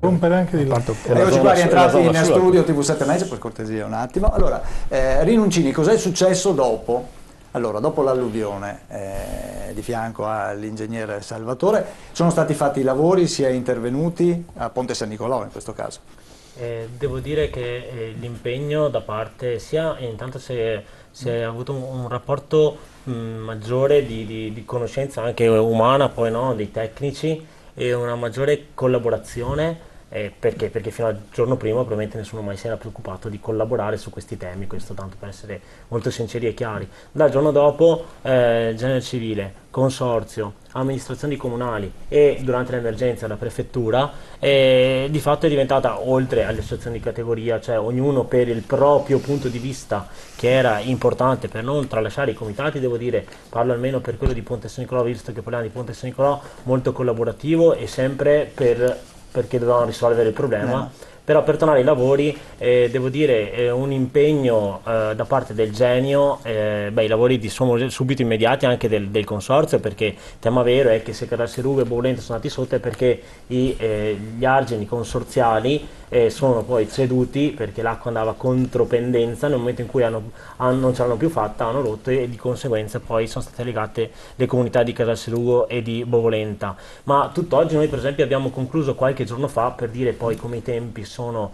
rompere anche di là. Eccoci qua, rientrati in studio TV7 News, per cortesia un attimo. Allora, Rinuncini, cos'è successo dopo? Allora, dopo l'alluvione, di fianco all'ingegnere Salvatore, sono stati fatti i lavori, si è intervenuti a Ponte San Nicolò in questo caso? Devo dire che l'impegno da parte sia, intanto si è avuto un rapporto maggiore di conoscenza anche umana, poi no, dei tecnici, e una maggiore collaborazione. Perché? Perché fino al giorno prima probabilmente nessuno mai si era preoccupato di collaborare su questi temi, questo tanto per essere molto sinceri e chiari. Dal giorno dopo Genere Civile, Consorzio, amministrazioni comunali e durante l'emergenza la prefettura, di fatto è diventata, oltre alle associazioni di categoria, cioè ognuno per il proprio punto di vista che era importante per non tralasciare i comitati, devo dire, parlo almeno per quello di Ponte San Nicolò, visto che parliamo di Ponte San Nicolò, molto collaborativo e sempre perché dovevano risolvere il problema. Però per tornare ai lavori, devo dire, un impegno da parte del Genio, i lavori sono subito immediati anche del consorzio, perché il tema vero è che se Casalserugo e Bovolenta sono andati sotto è perché gli argini consorziali sono poi ceduti perché l'acqua andava contro pendenza, nel momento in cui non ce l'hanno più fatta, hanno rotto, e di conseguenza poi sono state legate le comunità di Casalserugo e di Bovolenta. Ma tutt'oggi noi per esempio abbiamo concluso qualche giorno fa, per dire poi come i tempi sono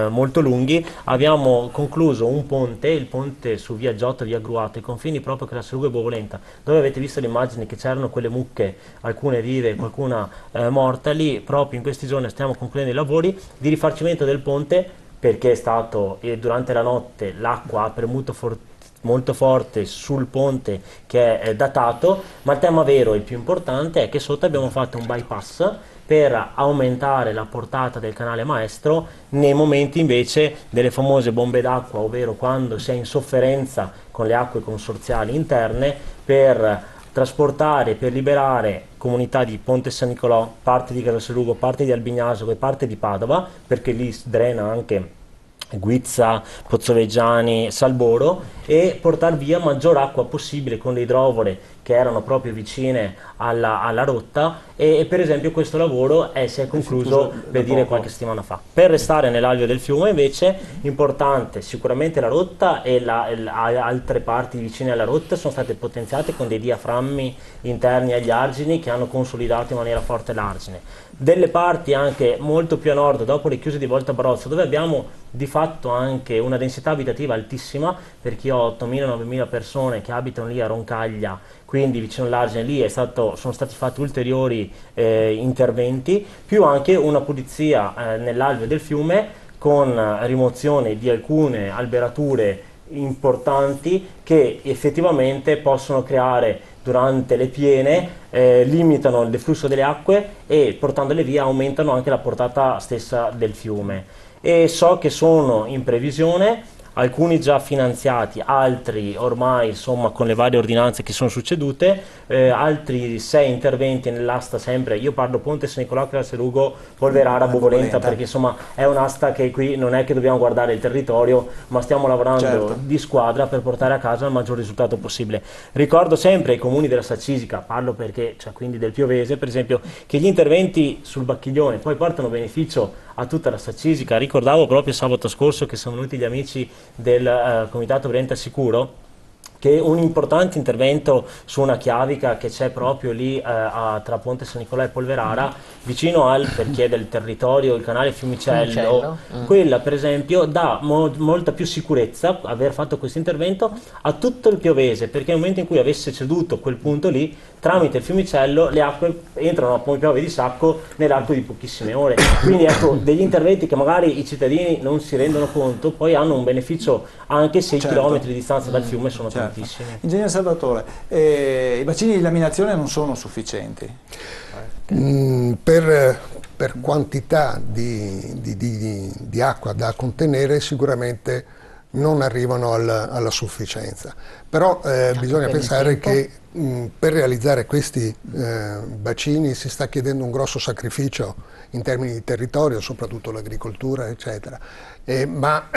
molto lunghi, abbiamo concluso un ponte, il ponte su via Giotta, via Gruato, ai confini proprio Casalserugo e Bovolenta, dove avete visto le immagini che c'erano quelle mucche, alcune vive, qualcuna morta. Lì proprio in questi giorni stiamo concludendo i lavori di rifacimento del ponte, perché è stato, durante la notte l'acqua ha premuto molto forte sul ponte che è datato, ma il tema vero e il più importante è che sotto abbiamo fatto un bypass per aumentare la portata del canale maestro nei momenti invece delle famose bombe d'acqua, ovvero quando si è in sofferenza con le acque consorziali interne, per trasportare, per liberare comunità di Ponte San Nicolò, parte di Casalserugo, parte di Albignasco e parte di Padova, perché lì drena anche Guizza, Pozzoveggiani, Salboro, e portare via maggior acqua possibile con le idrovore che erano proprio vicine alla rotta, e per esempio questo lavoro si è concluso per dire qualche settimana fa. Per restare nell'alveo del fiume invece, importante sicuramente la rotta, e altre parti vicine alla rotta sono state potenziate con dei diaframmi interni agli argini che hanno consolidato in maniera forte l'argine. Delle parti anche molto più a nord, dopo le chiuse di Volta Barozzo, dove abbiamo di fatto anche una densità abitativa altissima, perché ho 8.000-9.000 persone che abitano lì a Roncaglia, quindi vicino all'argine. Lì sono stati fatti ulteriori interventi, più anche una pulizia nell'alveo del fiume con rimozione di alcune alberature importanti che effettivamente possono creare durante le piene, limitano il deflusso delle acque e portandole via aumentano anche la portata stessa del fiume. E so che sono in previsione alcuni già finanziati, altri ormai insomma con le varie ordinanze che sono succedute, altri 6 interventi nell'asta, sempre io parlo Ponte San Nicolò, Casalserugo, Polverara, Bovolenta, perché insomma è un'asta che qui non è che dobbiamo guardare il territorio, ma stiamo lavorando di squadra per portare a casa il maggior risultato possibile. Ricordo sempre ai comuni della Saccisica, parlo perché, cioè, quindi del Piovese per esempio, che gli interventi sul Bacchiglione poi portano beneficio a tutta la Saccisica. Ricordavo proprio sabato scorso che sono venuti gli amici del Comitato Brenta Sicuro, che un importante intervento su una chiavica che c'è proprio lì tra Ponte San Nicolò e Polverara, vicino perché è del territorio il canale Fiumicello. Quella per esempio dà molta più sicurezza, aver fatto questo intervento, a tutto il Piovese, perché nel momento in cui avesse ceduto quel punto lì, tramite il Fiumicello le acque entrano, come piove di sacco, nell'arco di pochissime ore. Quindi ecco, degli interventi che magari i cittadini non si rendono conto, poi hanno un beneficio anche se i chilometri di distanza dal fiume sono tantissimi. Ingegnere Salvatore, i bacini di laminazione non sono sufficienti? Per quantità di acqua da contenere sicuramente non arrivano alla sufficienza, però bisogna pensare che per realizzare questi bacini si sta chiedendo un grosso sacrificio in termini di territorio, soprattutto l'agricoltura eccetera, ma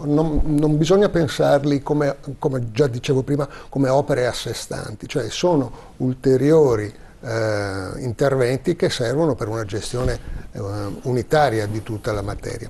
non bisogna pensarli come già dicevo prima, come opere a sé stanti, cioè sono ulteriori interventi che servono per una gestione unitaria di tutta la materia.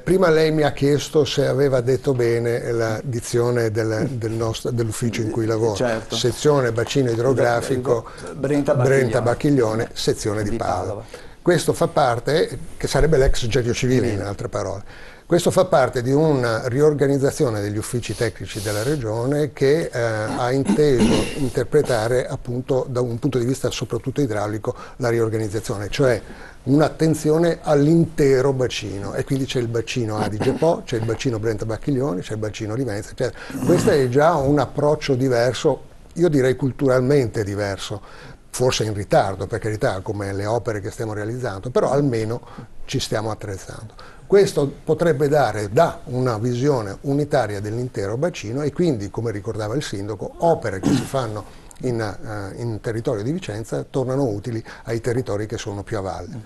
Prima lei mi ha chiesto se aveva detto bene la dizione dell'ufficio in cui lavoro, certo. Sezione bacino idrografico Brenta Bacchiglione, sezione di Padova. Questo fa parte, che sarebbe l'ex genio civile in altre parole. Questo fa parte di una riorganizzazione degli uffici tecnici della Regione che ha inteso interpretare appunto da un punto di vista soprattutto idraulico la riorganizzazione, cioè un'attenzione all'intero bacino, e quindi c'è il bacino Adige-Po, c'è il bacino Brenta Bacchiglione, c'è il bacino Livenza, eccetera. Questo è già un approccio diverso, io direi culturalmente diverso, forse in ritardo per carità come le opere che stiamo realizzando, però almeno ci stiamo attrezzando. Questo potrebbe dare una visione unitaria dell'intero bacino e quindi, come ricordava il sindaco, opere che si fanno in territorio di Vicenza tornano utili ai territori che sono più a valle.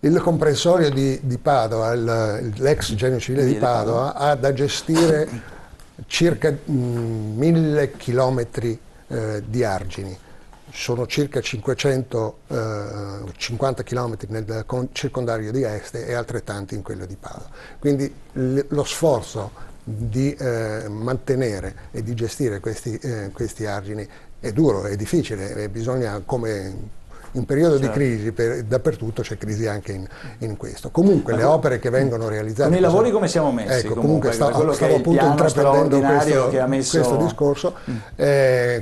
Il comprensorio di Padova, l'ex genio civile di Padova, ha da gestire circa 1000 chilometri di argini. Sono circa 550 km nel circondario di Este e altrettanti in quello di Padova. Quindi lo sforzo di mantenere e di gestire questi argini è duro, è difficile, e bisogna, come in periodo di crisi, dappertutto c'è crisi anche in questo. Comunque le opere che vengono realizzate... Con i lavori come siamo messi? Ecco, comunque stavo appunto intraprendendo questo discorso.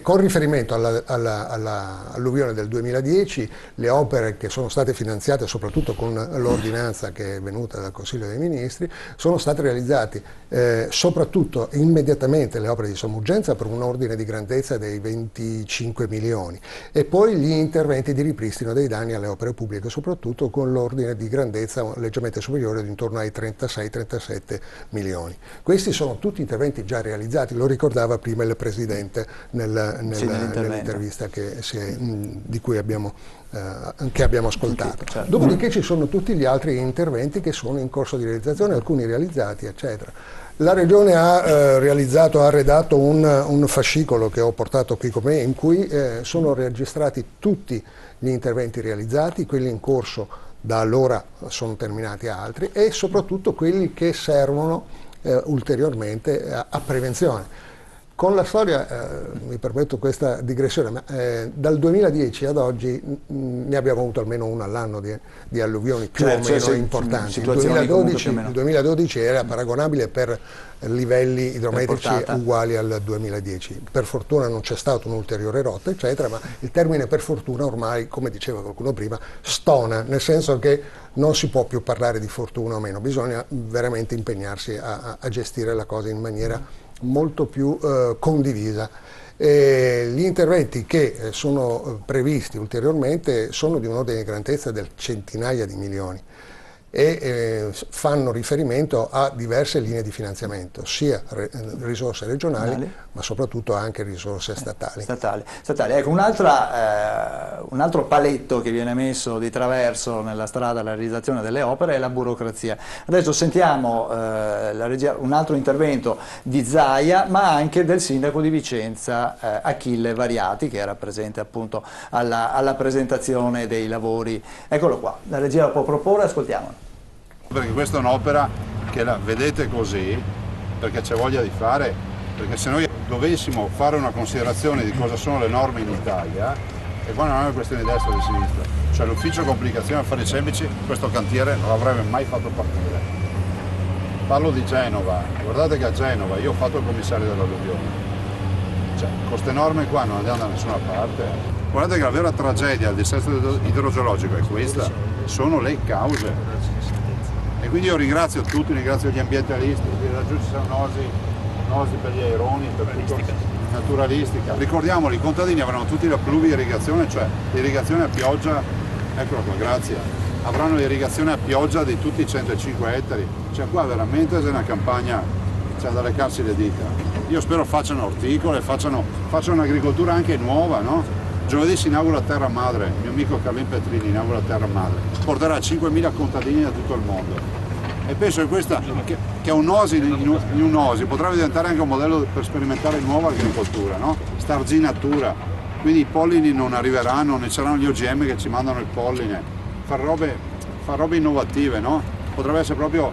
Con riferimento all'alluvione del 2010, le opere che sono state finanziate, soprattutto con l'ordinanza che è venuta dal Consiglio dei Ministri, sono state realizzate soprattutto immediatamente le opere di somma urgenza per un ordine di grandezza dei 25 milioni e poi gli interventi di ripristino dei danni alle opere pubbliche, soprattutto con l'ordine di grandezza leggermente superiore di intorno ai 36-37 milioni. Questi sono tutti interventi già realizzati, lo ricordava prima il Presidente nell'intervista di cui abbiamo ascoltato. Certo. Dopodiché ci sono tutti gli altri interventi che sono in corso di realizzazione, alcuni realizzati, eccetera. La Regione ha redatto un fascicolo che ho portato qui con me, in cui sono registrati tutti gli interventi realizzati, quelli in corso da allora sono terminati altri, e soprattutto quelli che servono ulteriormente a prevenzione. Con la storia, mi permetto questa digressione, ma dal 2010 ad oggi ne abbiamo avuto almeno una all'anno di alluvioni più o meno importanti. Il 2012 era paragonabile per livelli idrometrici uguali al 2010. Per fortuna non c'è stata un'ulteriore rotta, eccetera, ma il termine per fortuna ormai, come diceva qualcuno prima, stona, nel senso che non si può più parlare di fortuna o meno, bisogna veramente impegnarsi a gestire la cosa in maniera molto più condivisa. Gli interventi che sono previsti ulteriormente sono di un ordine di grandezza del centinaia di milioni e fanno riferimento a diverse linee di finanziamento, sia risorse regionali ma soprattutto anche risorse statali. Ecco, un altro paletto che viene messo di traverso nella strada alla realizzazione delle opere è la burocrazia. Adesso sentiamo un altro intervento di Zaia, ma anche del sindaco di Vicenza, Achille Variati, che era presente appunto alla presentazione dei lavori. Eccolo qua, la regia lo può proporre, ascoltiamolo. Perché questa è un'opera che la vedete così, perché c'è voglia di fare, perché se noi dovessimo fare una considerazione di cosa sono le norme in Italia, e qua non è una questione di destra o di sinistra, cioè l'ufficio complicazioni affari semplici questo cantiere non l'avrebbe mai fatto partire. Parlo di Genova, guardate che a Genova io ho fatto il commissario dell'alluvione, cioè con queste norme qua non andiamo da nessuna parte. Guardate che la vera tragedia del dissesto idrogeologico è questa, sono le cause. E quindi io ringrazio tutti, ringrazio gli ambientalisti, laggiù ci sono nosi per gli aironi, per naturalistica. Ricordiamoli, i contadini avranno tutti la pluvia-irrigazione, cioè l'irrigazione a pioggia, eccolo qua, grazie, avranno l'irrigazione a pioggia di tutti i 105 ettari. Cioè qua veramente c'è una campagna, c'è da leccarsi le dita. Io spero facciano orticole, facciano un'agricoltura anche nuova, no? Giovedì si inaugura Terra Madre, il mio amico Carlin Petrini inaugura Terra Madre, porterà 5.000 contadini da tutto il mondo e penso che questa, che è un'osi in un'osi, potrebbe diventare anche un modello per sperimentare nuova agricoltura, no? Starginatura, quindi i pollini non arriveranno, ne saranno gli OGM che ci mandano il polline, far robe innovative, no? Potrebbe essere proprio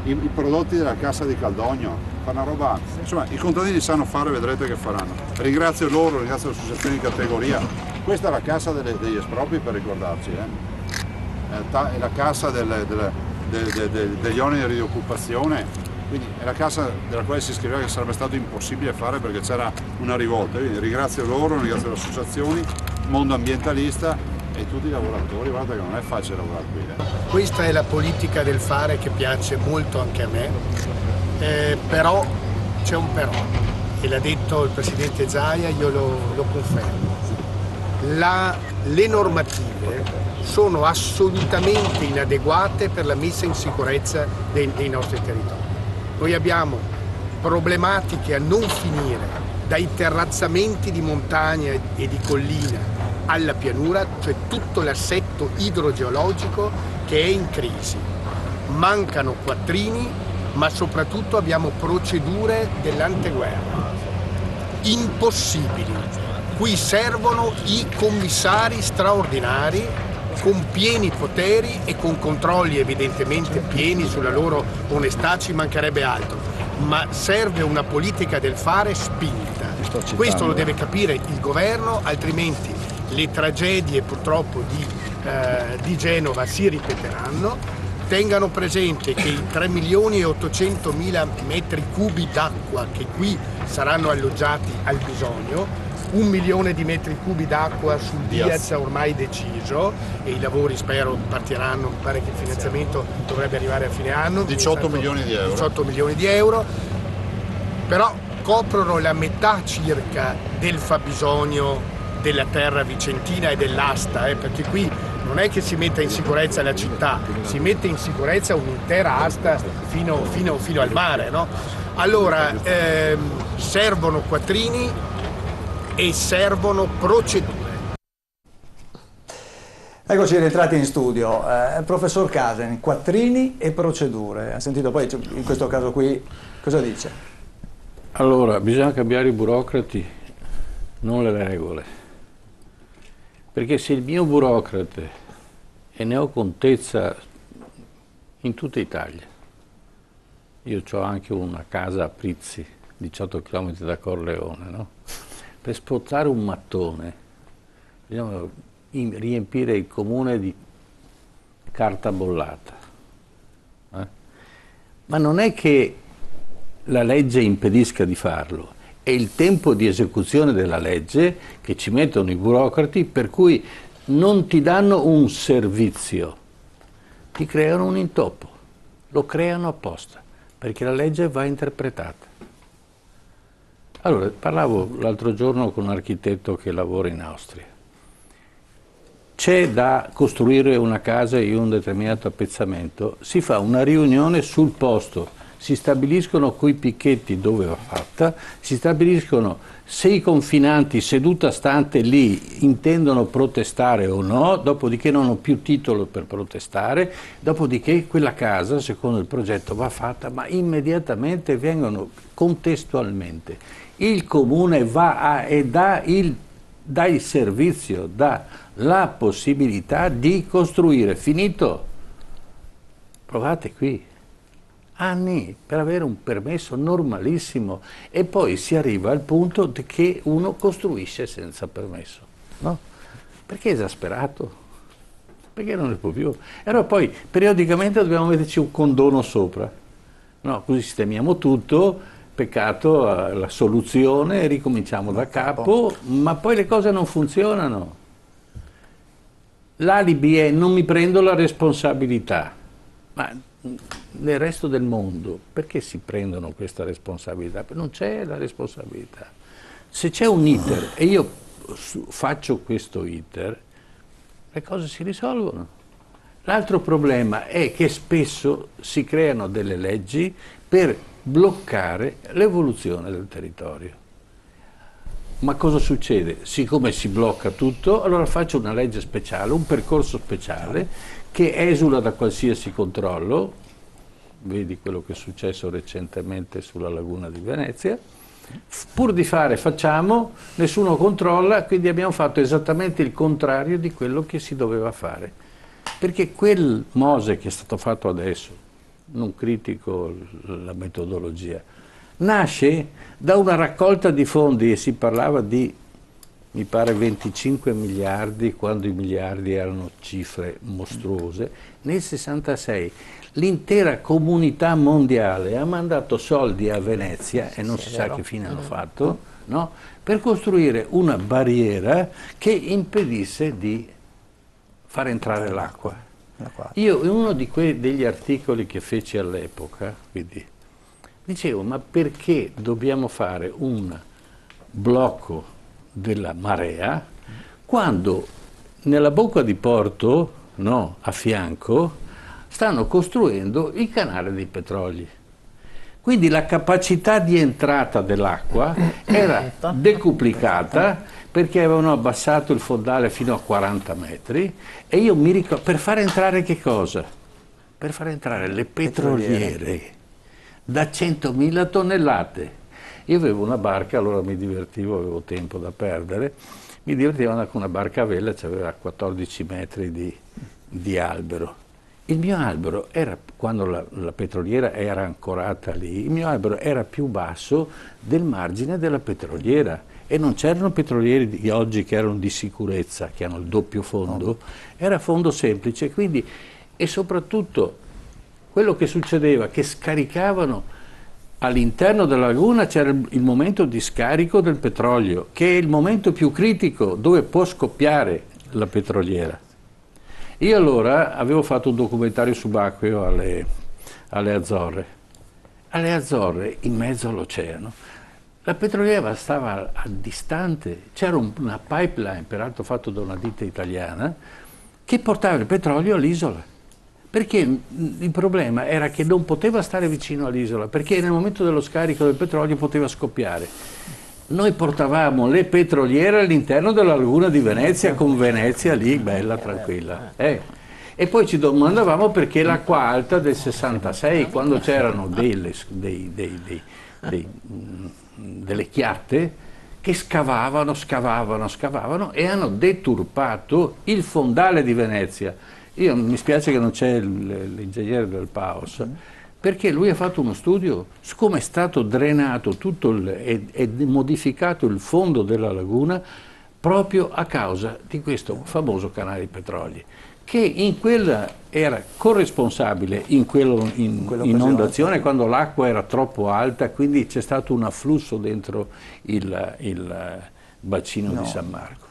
i prodotti della cassa di Caldogno, fare una roba, insomma i contadini sanno fare, vedrete che faranno. Ringrazio loro, ringrazio le associazioni di categoria, questa è la cassa degli espropri per ricordarci, è la cassa degli oneri di occupazione, quindi è la cassa della quale si scriveva che sarebbe stato impossibile fare perché c'era una rivolta, quindi ringrazio loro, ringrazio le associazioni, il mondo ambientalista e tutti i lavoratori, guardate che non è facile lavorare qui. Questa è la politica del fare che piace molto anche a me, però c'è un però, e l'ha detto il Presidente Zaia, io lo confermo. Le normative sono assolutamente inadeguate per la messa in sicurezza dei nostri territori. Noi abbiamo problematiche a non finire, dai terrazzamenti di montagna e di collina alla pianura, cioè tutto l'assetto idrogeologico che è in crisi. Mancano quattrini, ma soprattutto abbiamo procedure dell'anteguerra impossibili. Qui servono i commissari straordinari con pieni poteri e con controlli evidentemente pieni sulla loro onestà, ci mancherebbe altro, ma serve una politica del fare spinta. Questo lo deve capire il governo, altrimenti le tragedie purtroppo di Genova si ripeteranno. Tengano presente che i 3.800.000 metri cubi d'acqua che qui saranno alloggiati al bisogno, 1 milione di metri cubi d'acqua sul Diaz ormai deciso, e i lavori spero partiranno, mi pare che il finanziamento dovrebbe arrivare a fine anno. 18 milioni di euro. 18 milioni di euro, però coprono la metà circa del fabbisogno della terra vicentina e dell'asta, perché qui non è che si metta in sicurezza la città, si mette in sicurezza un'intera asta fino al mare, no? Allora, servono quattrini e servono procedure. Eccoci rientrati in studio. Professor Casen, quattrini e procedure. Ha sentito poi, in questo caso qui, cosa dice? Allora, bisogna cambiare i burocrati, non le regole. Perché se il mio burocrate, e ne ho contezza in tutta Italia, io ho anche una casa a Prizzi, 18 km da Corleone, no? Per spostare un mattone bisogna riempire il comune di carta bollata. Ma non è che la legge impedisca di farlo, è il tempo di esecuzione della legge che ci mettono i burocrati, per cui non ti danno un servizio, ti creano un intoppo, lo creano apposta, perché la legge va interpretata. Allora, parlavo l'altro giorno con un architetto che lavora in Austria. C'è da costruire una casa in un determinato appezzamento, si fa una riunione sul posto, si stabiliscono quei picchetti dove va fatta, si stabiliscono se i confinanti seduta stante lì intendono protestare o no, dopodiché non ho più titolo per protestare, dopodiché quella casa, secondo il progetto, va fatta, ma immediatamente vengono contestualmente. Il comune va e dà il servizio, dà la possibilità di costruire. Finito? Provate qui. Anni per avere un permesso normalissimo, e poi si arriva al punto che uno costruisce senza permesso, no? Perché è esasperato, perché non ne può più. E allora poi periodicamente dobbiamo metterci un condono sopra, no? Così sistemiamo tutto, peccato la soluzione e ricominciamo da capo, ma poi le cose non funzionano. L'alibi è: non mi prendo la responsabilità. Ma nel resto del mondo perché si prendono questa responsabilità? Non c'è la responsabilità. Se c'è un iter e io faccio questo iter, le cose si risolvono. L'altro problema è che spesso si creano delle leggi per bloccare l'evoluzione del territorio. Ma cosa succede? Siccome si blocca tutto, allora faccio una legge speciale, un percorso speciale che esula da qualsiasi controllo. Vedi quello che è successo recentemente sulla laguna di Venezia, Pur di fare facciamo, nessuno controlla, quindi abbiamo fatto esattamente il contrario di quello che si doveva fare. Perché quel Mose che è stato fatto adesso, non critico la metodologia, nasce da una raccolta di fondi e si parlava di, mi pare, 25 miliardi, quando i miliardi erano cifre mostruose. Nel 66 l'intera comunità mondiale ha mandato soldi a Venezia, e non si sa che fine hanno fatto, no? Per costruire una barriera che impedisse di far entrare l'acqua. Io in uno degli articoli che feci all'epoca, quindi, dicevo, ma perché dobbiamo fare un blocco della marea quando nella bocca di porto, no, a fianco, stanno costruendo il canale dei petroli. Quindi la capacità di entrata dell'acqua era decuplicata perché avevano abbassato il fondale fino a 40 metri e io mi ricordo, per far entrare che cosa? Per far entrare le petroliere da 100.000 tonnellate. Io avevo una barca, allora mi divertivo, avevo tempo da perdere, mi divertivo andare con una barca a vela, aveva 14 metri di albero. Il mio albero era, quando la petroliera era ancorata lì, il mio albero era più basso del margine della petroliera e non c'erano petrolieri di oggi che erano di sicurezza, che hanno il doppio fondo, era fondo semplice, quindi, e soprattutto quello che succedeva, che scaricavano all'interno della laguna, c'era il momento di scarico del petrolio, che è il momento più critico dove può scoppiare la petroliera. Io allora avevo fatto un documentario subacqueo alle Azzorre. Alle Azzorre, in mezzo all'oceano, la petroliera stava a distante, c'era una pipeline, peraltro fatto da una ditta italiana, che portava il petrolio all'isola. Perché il problema era che non poteva stare vicino all'isola, perché nel momento dello scarico del petrolio poteva scoppiare. Noi portavamo le petroliere all'interno della laguna di Venezia, con Venezia lì, bella, tranquilla. E poi ci domandavamo perché l'acqua alta del 66, quando c'erano delle chiatte che scavavano e hanno deturpato il fondale di Venezia. Io mi spiace che non c'è l'ingegnere del Paos, perché lui ha fatto uno studio su come è stato drenato tutto e modificato il fondo della laguna proprio a causa di questo famoso canale di petroli, che in quella era corresponsabile in inondazione quando l'acqua era troppo alta, quindi c'è stato un afflusso dentro il bacino di San Marco.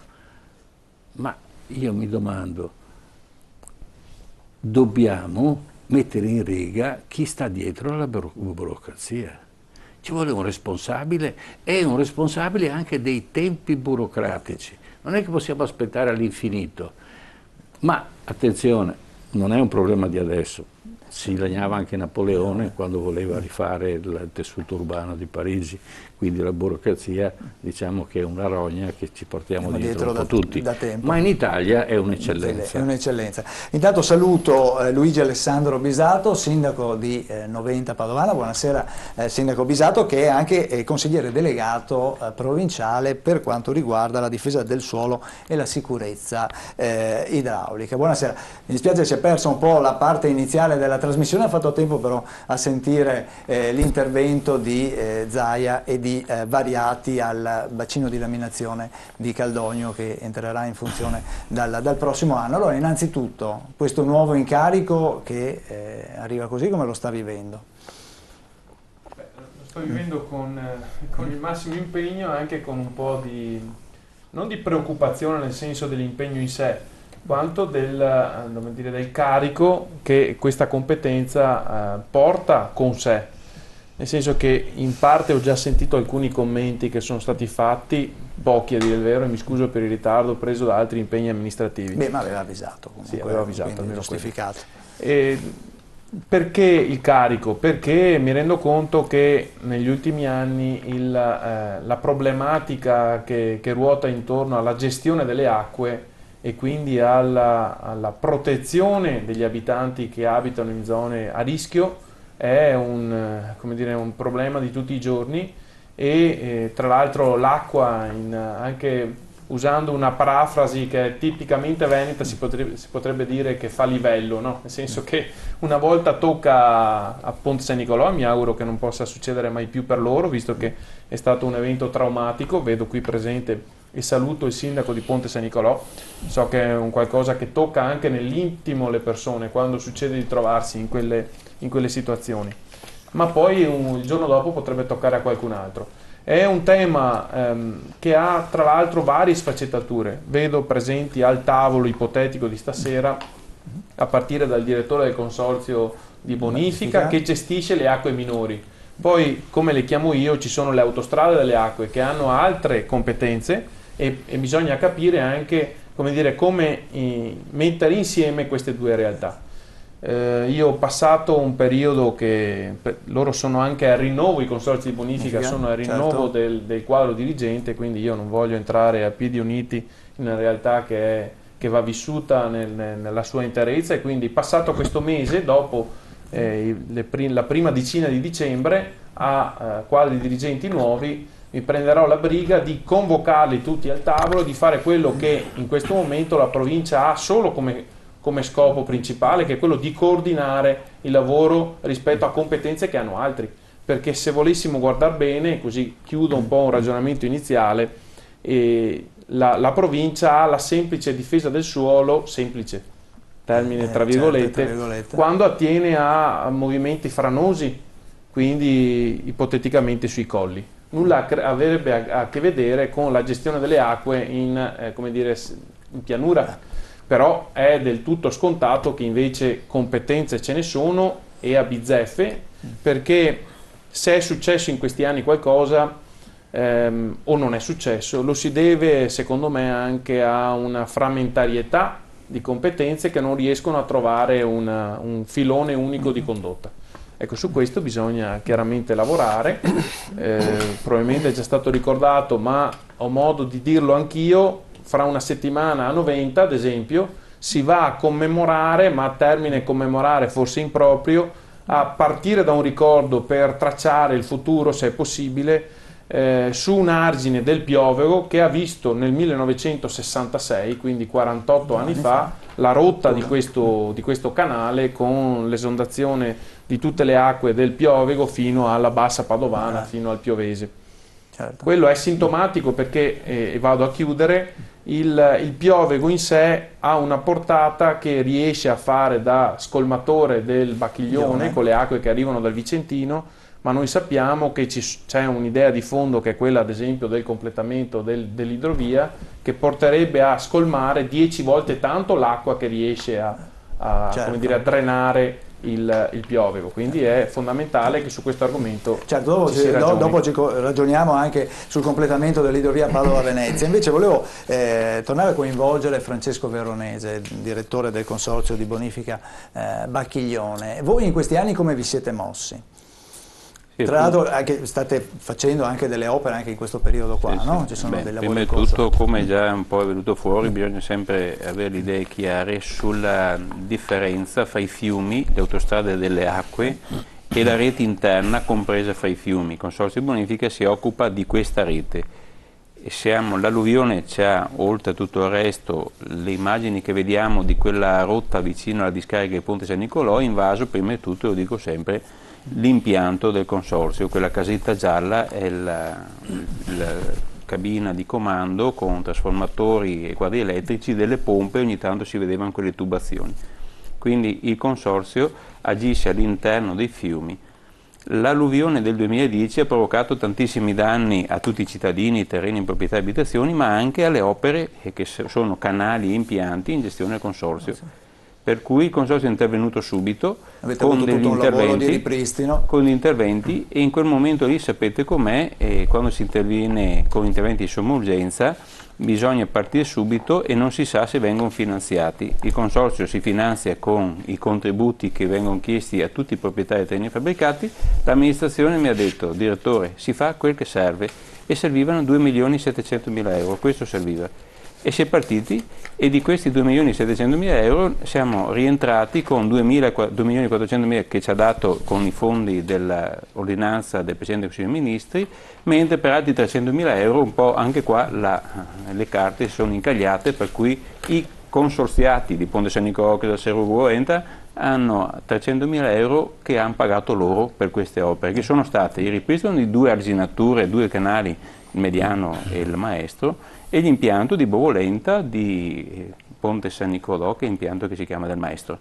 Ma io mi domando, dobbiamo mettere in riga chi sta dietro alla burocrazia. Ci vuole un responsabile e un responsabile anche dei tempi burocratici. Non è che possiamo aspettare all'infinito. Ma attenzione, non è un problema di adesso. Si lagnava anche Napoleone quando voleva rifare il tessuto urbano di Parigi, quindi la burocrazia, diciamo che è una rogna che ci portiamo dietro un po' tutti, ma in Italia è un'eccellenza. È un'eccellenza. Intanto saluto Luigi Alessandro Bisato, sindaco di Noventa Padovana. Buonasera sindaco Bisato, che è anche consigliere delegato provinciale per quanto riguarda la difesa del suolo e la sicurezza idraulica. Buonasera, mi dispiace si è persa un po' la parte iniziale della trasmissione, ha fatto tempo però a sentire l'intervento di Zaia e di Variati al bacino di laminazione di Caldogno che entrerà in funzione dal prossimo anno. Allora, innanzitutto, questo nuovo incarico che arriva così, come lo sta vivendo? Beh, lo sto vivendo con il massimo impegno, anche con un po' non di preoccupazione nel senso dell'impegno in sé, quanto del carico che questa competenza porta con sé. Nel senso che in parte ho già sentito alcuni commenti che sono stati fatti, pochi a dire il vero, e mi scuso per il ritardo preso da altri impegni amministrativi. Beh, ma aveva avvisato comunque. Sì, aveva avvisato, almeno giustificato. Perché il carico? Perché mi rendo conto che negli ultimi anni la problematica che ruota intorno alla gestione delle acque e quindi alla protezione degli abitanti che abitano in zone a rischio è un problema di tutti i giorni, e tra l'altro l'acqua, anche usando una parafrasi che è tipicamente veneta, si potrebbe dire che fa livello, no? Nel senso che una volta tocca a Ponte San Nicolò, mi auguro che non possa succedere mai più per loro, visto che è stato un evento traumatico. Vedo qui presente e saluto il sindaco di Ponte San Nicolò, so che è un qualcosa che tocca anche nell'intimo le persone quando succede di trovarsi in quelle situazioni, ma poi il giorno dopo potrebbe toccare a qualcun altro. È un tema che ha tra l'altro varie sfaccettature. Vedo presenti al tavolo ipotetico di stasera, a partire dal direttore del consorzio di bonifica che gestisce le acque minori. Poi, come le chiamo io, ci sono le autostrade delle acque che hanno altre competenze e bisogna capire anche, come dire, come mettere insieme queste due realtà. Io ho passato un periodo che loro sono anche al rinnovo, i consorzi di bonifica sono al rinnovo del quadro dirigente, quindi io non voglio entrare a piedi uniti in una realtà che va vissuta nella sua interezza, e quindi passato questo mese, dopo la prima decina di dicembre, a quadri dirigenti nuovi, mi prenderò la briga di convocarli tutti al tavolo, di fare quello che in questo momento la provincia ha solo come scopo principale, che è quello di coordinare il lavoro rispetto a competenze che hanno altri, perché se volessimo guardare bene, così chiudo un po' un ragionamento iniziale, la provincia ha la semplice difesa del suolo, semplice, termine tra virgolette, quando attiene a movimenti franosi, quindi ipoteticamente sui colli. Nulla avrebbe a che vedere con la gestione delle acque in pianura. Però è del tutto scontato che invece competenze ce ne sono, e a bizzeffe, perché se è successo in questi anni qualcosa o non è successo, lo si deve secondo me anche a una frammentarietà di competenze che non riescono a trovare un filone unico di condotta. Ecco, su questo bisogna chiaramente lavorare, probabilmente è già stato ricordato, ma ho modo di dirlo anch'io. Fra una settimana, a Noventa ad esempio, si va a commemorare, ma a termine commemorare forse improprio, a partire da un ricordo per tracciare il futuro, se è possibile, su un argine del Piovego che ha visto nel 1966, quindi 48 anni fa, la rotta di questo canale, con l'esondazione di tutte le acque del Piovego fino alla bassa padovana, fino al Piovese. Certo. Quello è sintomatico perché, e vado a chiudere, il Piovego in sé ha una portata che riesce a fare da scolmatore del Bacchiglione con le acque che arrivano dal Vicentino, ma noi sappiamo che c'è un'idea di fondo, che è quella ad esempio del completamento dell'idrovia, che porterebbe a scolmare 10 volte tanto l'acqua che riesce a drenare il Piovego, quindi è fondamentale che su questo argomento dopo ci ragioniamo anche sul completamento dell'idrovia Padova-Venezia. Invece volevo tornare a coinvolgere Francesco Veronese, direttore del consorzio di bonifica Bacchiglione. Voi in questi anni come vi siete mossi? Tra l'altro state facendo anche delle opere anche in questo periodo qua, no? Ci sono dei lavori prima di tutto, come già un po' è venuto fuori, bisogna sempre avere le idee chiare sulla differenza fra i fiumi, le autostrade delle acque e la rete interna compresa fra i fiumi. Il Consorzio di Bonifica si occupa di questa rete. L'alluvione c'ha, oltre a tutto il resto, le immagini che vediamo di quella rotta vicino alla discarica di Ponte San Nicolò, invaso prima di tutto, lo dico sempre, l'impianto del consorzio. Quella casetta gialla è la cabina di comando con trasformatori e quadri elettrici, delle pompe, ogni tanto si vedevano quelle tubazioni. Quindi il consorzio agisce all'interno dei fiumi. L'alluvione del 2010 ha provocato tantissimi danni a tutti i cittadini, terreni in proprietà e abitazioni, ma anche alle opere che sono canali e impianti in gestione del consorzio. Per cui il consorzio è intervenuto subito con degli interventi, e in quel momento lì sapete com'è, quando si interviene con interventi di somma urgenza bisogna partire subito e non si sa se vengono finanziati. Il consorzio si finanzia con i contributi che vengono chiesti a tutti i proprietari dei terreni fabbricati. L'amministrazione mi ha detto: direttore, si fa quel che serve, e servivano 2.700.000 euro, questo serviva. e si è partiti, e di questi 2.700.000 euro siamo rientrati con 2.400.000 che ci ha dato con i fondi dell'ordinanza del Presidente del Consiglio dei Ministri, mentre per altri 300.000 euro un po' anche qua le carte si sono incagliate, per cui i consorziati di Ponte San Nicolò e del Serugo Enta hanno 300.000 euro che hanno pagato loro per queste opere, che sono state il ripristino di 2 arginature, 2 canali, il Mediano e il Maestro, e l'impianto di Bovolenta di Ponte San Nicolò, che è l'impianto che si chiama del Maestro.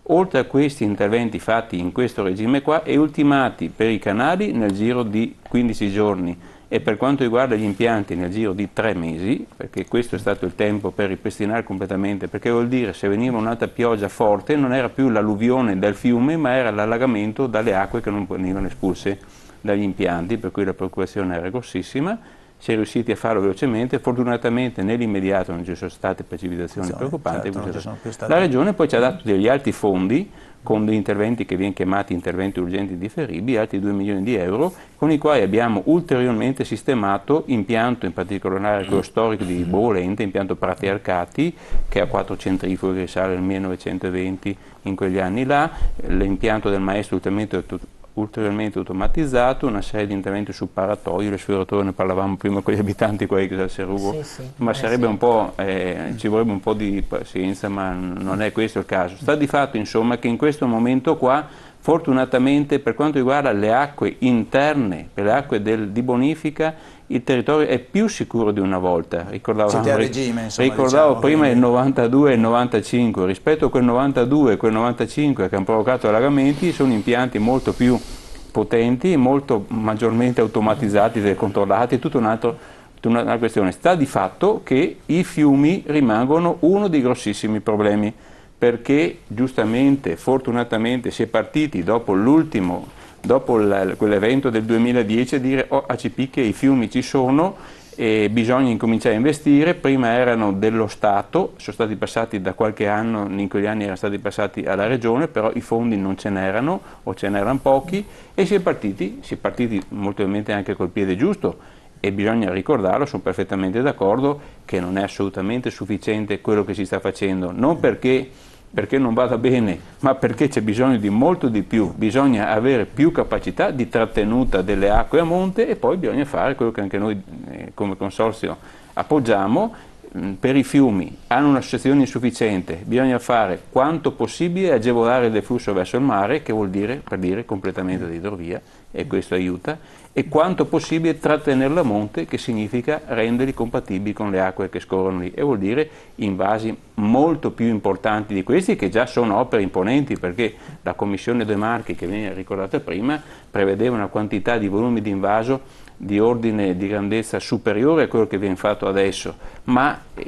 Oltre a questi interventi fatti in questo regime qua e ultimati per i canali nel giro di 15 giorni e per quanto riguarda gli impianti nel giro di 3 mesi, perché questo è stato il tempo per ripristinare completamente, perché vuol dire se veniva un'altra pioggia forte non era più l'alluvione del fiume, ma era l'allagamento dalle acque che non venivano espulse dagli impianti, per cui la preoccupazione era grossissima. Si è riusciti a farlo velocemente, fortunatamente nell'immediato non ci sono state precipitazioni preoccupanti. Certo, la Regione poi ci ha dato degli altri fondi con degli interventi che vengono chiamati interventi urgenti differibili, altri 2 milioni di euro, con i quali abbiamo ulteriormente sistemato impianto, in particolare quello storico di Bovolenta, impianto Prati Arcati, che ha 4 centrifughe che risale al 1920 in quegli anni là, l'impianto del Maestro ulteriormente automatizzato, una serie di interventi sul paratoio, le sfiorature ne parlavamo prima con gli abitanti quelli del Serugo, ma sarebbe un po', ci vorrebbe un po' di pazienza, ma non è questo il caso. Sta di fatto insomma che in questo momento qua, fortunatamente per quanto riguarda le acque interne, per le acque di bonifica, il territorio è più sicuro di una volta. Ricordavo prima il 92 e il 95, rispetto a quel 92 e quel 95 che hanno provocato allagamenti, sono impianti molto più potenti, molto maggiormente automatizzati e controllati, tutta un'altra questione. Sta di fatto che i fiumi rimangono uno dei grossissimi problemi, perché giustamente, fortunatamente, si è partiti dopo quell'evento del 2010 a dire a CP che i fiumi ci sono e bisogna incominciare a investire. Prima erano dello Stato, sono stati passati da qualche anno, in quegli anni erano stati passati alla Regione, però i fondi non ce n'erano o ce n'erano pochi e si è partiti molto ovviamente anche col piede giusto. E bisogna ricordarlo, sono perfettamente d'accordo, che non è assolutamente sufficiente quello che si sta facendo, non perché non vada bene, ma perché c'è bisogno di molto di più, bisogna avere più capacità di trattenuta delle acque a monte e poi bisogna fare quello che anche noi come consorzio appoggiamo. Per i fiumi hanno una sezione insufficiente, bisogna fare quanto possibile agevolare il deflusso verso il mare, che vuol dire, per dire, completamento dell'idrovia, e questo aiuta, e quanto possibile trattenerla a monte, che significa renderli compatibili con le acque che scorrono lì, e vuol dire invasi molto più importanti di questi, che già sono opere imponenti, perché la Commissione De Marchi, che viene ricordata prima, prevedeva una quantità di volumi di invaso di ordine di grandezza superiore a quello che viene fatto adesso, ma è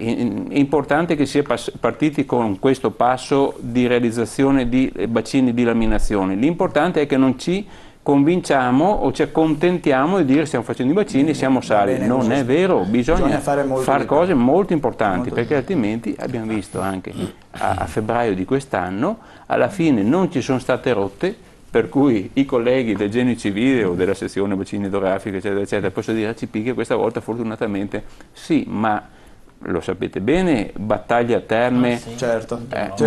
importante che sia partiti con questo passo di realizzazione di bacini di laminazione. L'importante è che non ci convinciamo o ci accontentiamo di dire stiamo facendo i bacini, siamo salvi. Non è vero, bisogna fare cose molto importanti, perché altrimenti abbiamo visto anche a febbraio di quest'anno, alla fine non ci sono state rotte, per cui i colleghi del Genio Civile o della sezione bacini idrografiche eccetera eccetera possono dire a CP che questa volta fortunatamente sì, ma lo sapete bene, Battaglia Terme,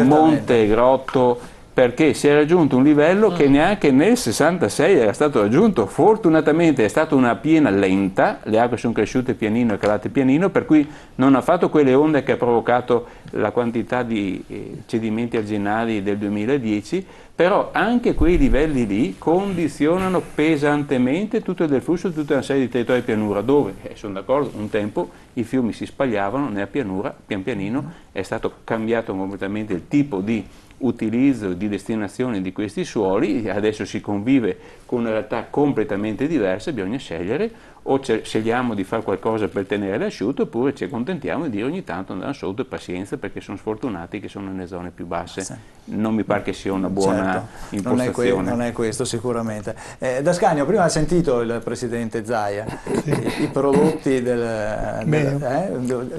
Monte Grotto, perché si è raggiunto un livello che neanche nel 66 era stato raggiunto. Fortunatamente è stata una piena lenta, le acque sono cresciute pianino e calate pianino, per cui non ha fatto quelle onde che ha provocato la quantità di cedimenti arginali del 2010, però anche quei livelli lì condizionano pesantemente tutto il deflusso di tutta una serie di territori di pianura, dove, sono d'accordo, un tempo i fiumi si spagliavano nella pianura, pian pianino è stato cambiato completamente il tipo di utilizzo, di destinazione di questi suoli, adesso si convive con una realtà completamente diversa, bisogna scegliere, o scegliamo di fare qualcosa per tenere l'asciutto, oppure ci accontentiamo di dire ogni tanto andare sotto e pazienza, perché sono sfortunati che sono nelle zone più basse. Non mi pare che sia una buona impostazione. Non è questo sicuramente. D'Ascanio, prima ha sentito il Presidente Zaia, i prodotti della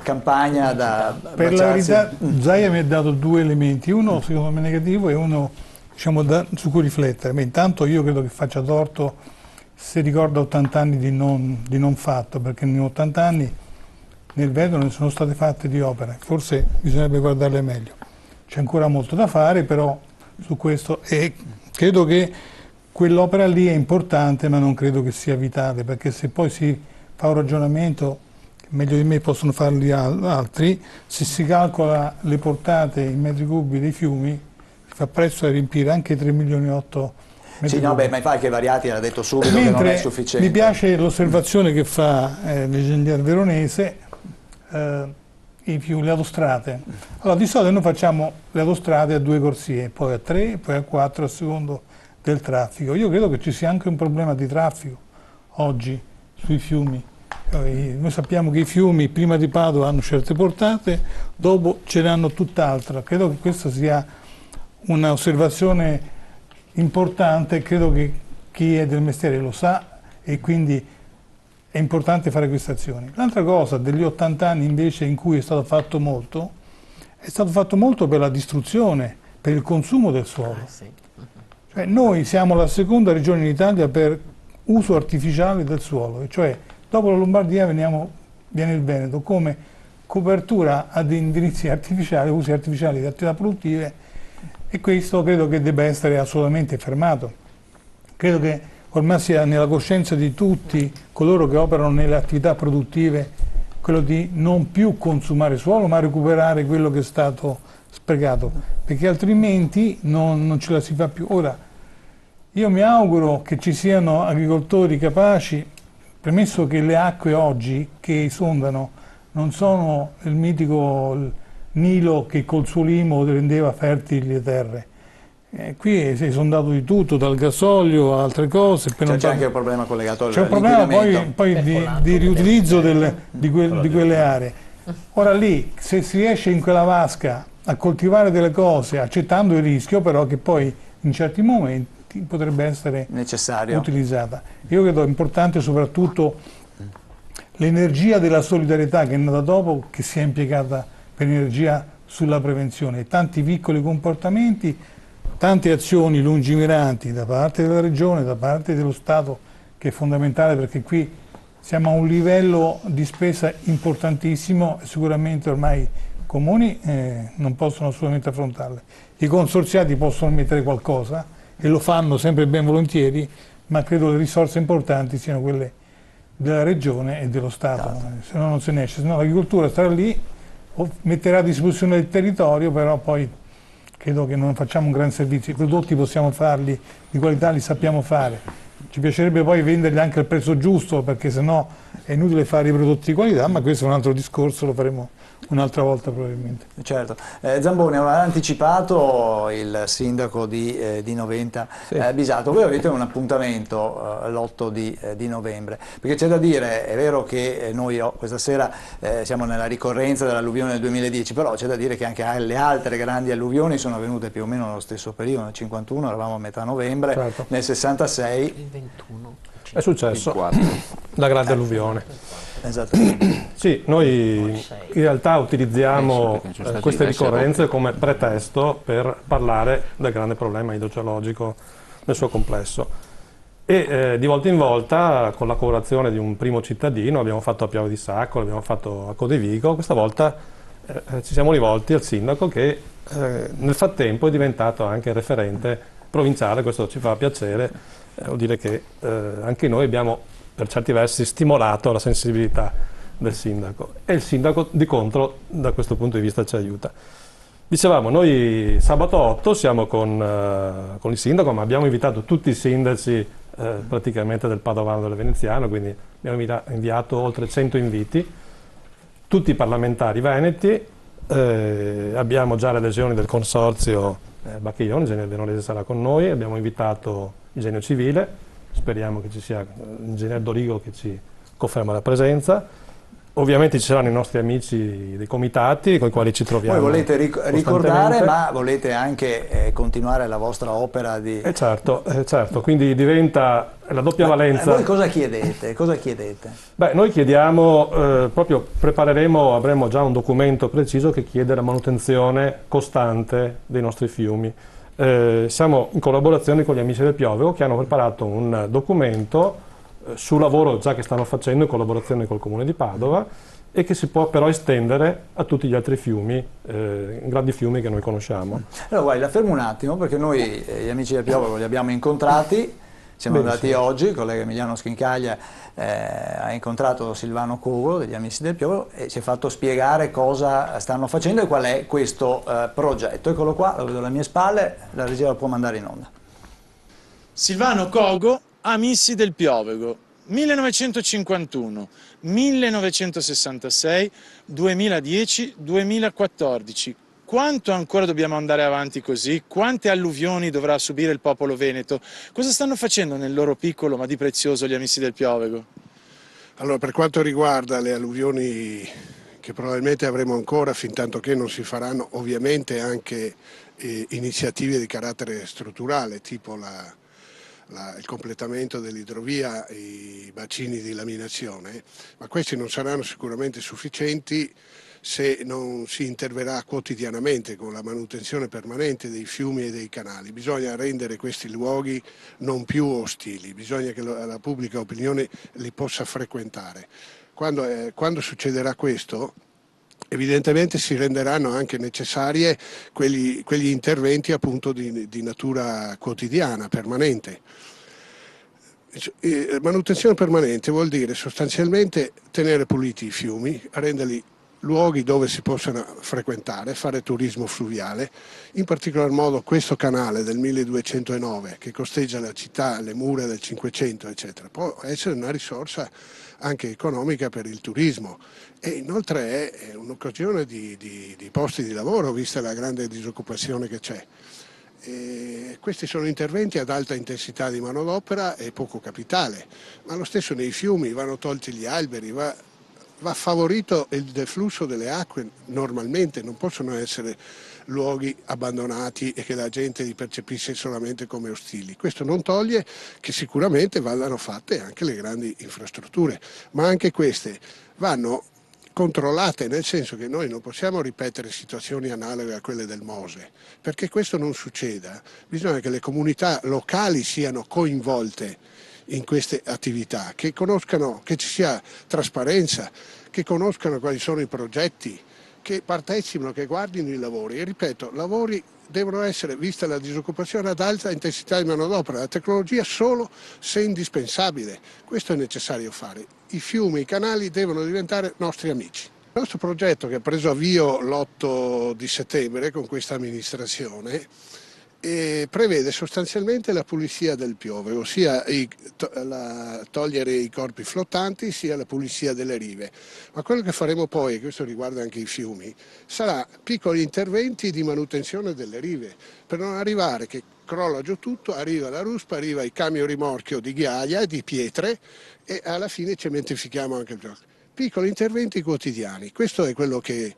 campagna da Per la verità Zaia mi ha dato 2 elementi, uno secondo me negativo e uno su cui riflettere. Intanto io credo che faccia torto se ricorda 80 anni di non fatto, perché in 80 anni nel Veneto non sono state fatte di opere, forse bisognerebbe guardarle meglio. C'è ancora molto da fare però su questo, e credo che quell'opera lì è importante, ma non credo che sia vitale, perché se poi si fa un ragionamento, meglio di me possono farli altri, se si calcola le portate in metri cubi dei fiumi, si fa presto a riempire anche 3,8 milioni metri sì, no, beh, ma infatti che Variati l'ha detto subito che non è sufficiente. Mi piace l'osservazione che fa l'ingegnere Veronese, i fiumi, le autostrade. Allora, di solito noi facciamo le autostrade a 2 corsie, poi a 3, poi a 4 a secondo del traffico. Io credo che ci sia anche un problema di traffico oggi sui fiumi. Noi sappiamo che i fiumi prima di Padova hanno certe portate, dopo ce ne hanno tutt'altra. Credo che questa sia un'osservazione importante, credo che chi è del mestiere lo sa e quindi è importante fare queste azioni. L'altra cosa, degli 80 anni invece in cui è stato fatto molto per la distruzione, per il consumo del suolo. Cioè, noi siamo la seconda regione in Italia per uso artificiale del suolo, cioè dopo la Lombardia viene il Veneto come copertura ad indirizzi artificiali, usi artificiali di attività produttive, e questo credo che debba essere assolutamente fermato. Credo che ormai sia nella coscienza di tutti coloro che operano nelle attività produttive quello di non più consumare suolo, ma recuperare quello che è stato sprecato, perché altrimenti non ce la si fa più. Ora, io mi auguro che ci siano agricoltori capaci, premesso che le acque oggi che esondano non sono il mitico Nilo che col suo limo rendeva fertili le terre. Qui si è esondato di tutto, dal gasolio a altre cose. C'è anche un problema collegato al C'è un problema poi di riutilizzo di quelle aree. Ora lì, se si riesce in quella vasca a coltivare delle cose, accettando il rischio però che poi in certi momenti potrebbe essere necessario utilizzata. Io credo importante soprattutto l'energia della solidarietà che è nata dopo, che sia impiegata per energia sulla prevenzione, tanti piccoli comportamenti, tante azioni lungimiranti da parte della Regione, da parte dello Stato, che è fondamentale, perché qui siamo a un livello di spesa importantissimo e sicuramente ormai i comuni non possono assolutamente affrontarle. I consorziati possono mettere qualcosa e lo fanno sempre ben volentieri, ma credo che le risorse importanti siano quelle della Regione e dello Stato, se no non se ne esce, se no l'agricoltura starà lì, metterà a disposizione del territorio, però poi credo che non facciamo un gran servizio. I prodotti possiamo farli, di qualità li sappiamo fare, ci piacerebbe poi venderli anche al prezzo giusto, perché sennò è inutile fare i prodotti di qualità, ma questo è un altro discorso, lo faremo un'altra volta probabilmente. Certo. Zamboni, aveva anticipato il sindaco di Noventa, Bisato. Voi avete un appuntamento l'8 di novembre, perché c'è da dire, è vero che noi questa sera siamo nella ricorrenza dell'alluvione del 2010, però c'è da dire che anche le altre grandi alluvioni sono avvenute più o meno nello stesso periodo. Nel 51 eravamo a metà novembre, certo. Nel 66 il 21 è successo la grande alluvione. Esattamente. Sì, noi in realtà utilizziamo queste ricorrenze come pretesto per parlare del grande problema idrogeologico nel suo complesso. E di volta in volta, con la collaborazione di un primo cittadino, abbiamo fatto a Piave di Sacco, l'abbiamo fatto a Codevigo, questa volta ci siamo rivolti al sindaco che nel frattempo è diventato anche referente provinciale, questo ci fa piacere, vuol dire che anche noi abbiamo per certi versi stimolato la sensibilità del sindaco, e il sindaco di contro da questo punto di vista ci aiuta. Dicevamo, noi sabato 8 siamo con il sindaco, ma abbiamo invitato tutti i sindaci praticamente del Padovano e del Veneziano, quindi abbiamo inviato oltre 100 inviti, tutti i parlamentari veneti, abbiamo già le adesioni del consorzio Bacchiglione, l'ingegnere Veronese sarà con noi, abbiamo invitato il Genio Civile, speriamo che ci sia l'ingegnere Dorigo che ci conferma la presenza. Ovviamente ci saranno i nostri amici dei comitati con i quali ci troviamo. Voi volete ricordare, ma volete anche continuare la vostra opera di... certo, quindi diventa la doppia valenza. Voi cosa chiedete? Beh, noi chiediamo, proprio avremo già un documento preciso che chiede la manutenzione costante dei nostri fiumi. Siamo in collaborazione con gli amici del Pioveo che hanno preparato un documento sul lavoro già che stanno facendo in collaborazione col Comune di Padova, e che si può però estendere a tutti gli altri fiumi, grandi fiumi che noi conosciamo. Allora guardi, la fermo un attimo perché noi gli amici del Piovogo li abbiamo incontrati, siamo andati oggi, il collega Emiliano Schincaglia ha incontrato Silvano Cogo degli amici del Piovogo e ci ha fatto spiegare cosa stanno facendo e qual è questo progetto. Eccolo qua, lo vedo alle mie spalle, la regia lo può mandare in onda. Silvano Cogo, Amici del Piovogo. 1951, 1966, 2010, 2014. Quanto ancora dobbiamo andare avanti così? Quante alluvioni dovrà subire il popolo veneto? Cosa stanno facendo nel loro piccolo ma di prezioso gli Amici del Piovogo? Allora, per quanto riguarda le alluvioni che probabilmente avremo ancora, fin tanto che non si faranno ovviamente anche iniziative di carattere strutturale, tipo il completamento dell'idrovia, i bacini di laminazione, ma questi non saranno sicuramente sufficienti se non si interverrà quotidianamente con la manutenzione permanente dei fiumi e dei canali. Bisogna rendere questi luoghi non più ostili, bisogna che la pubblica opinione li possa frequentare. Quando succederà questo, evidentemente si renderanno anche necessarie quegli interventi appunto di natura quotidiana, permanente. Manutenzione permanente vuol dire sostanzialmente tenere puliti i fiumi, renderli luoghi dove si possano frequentare, fare turismo fluviale, in particolar modo questo canale del 1209 che costeggia la città, le mura del 500 eccetera, può essere una risorsa anche economica per il turismo e inoltre è un'occasione di posti di lavoro vista la grande disoccupazione che c'è. Questi sono interventi ad alta intensità di manodopera e poco capitale, ma lo stesso nei fiumi vanno tolti gli alberi, va favorito il deflusso delle acque normalmente, non possono essere luoghi abbandonati e che la gente li percepisce solamente come ostili. Questo non toglie che sicuramente vadano fatte anche le grandi infrastrutture, ma anche queste vanno controllate, nel senso che noi non possiamo ripetere situazioni analoghe a quelle del Mose. Perché questo non succeda, bisogna che le comunità locali siano coinvolte in queste attività, che conoscano, che ci sia trasparenza, che conoscano quali sono i progetti, che partecipino, che guardino i lavori. E ripeto, lavori devono essere, vista la disoccupazione ad alta intensità di manodopera, la tecnologia solo se indispensabile. Questo è necessario fare. I fiumi, i canali devono diventare nostri amici. Il nostro progetto, che ha preso avvio l'8 di settembre con questa amministrazione, prevede sostanzialmente la pulizia del Piovogo, sia togliere i corpi flottanti sia la pulizia delle rive. Ma quello che faremo poi, e questo riguarda anche i fiumi, sarà piccoli interventi di manutenzione delle rive, per non arrivare che crolla giù tutto, arriva la ruspa, arriva il camion rimorchio di ghiaia e di pietre e alla fine cementifichiamo anche il gioco. Piccoli interventi quotidiani, questo è quello che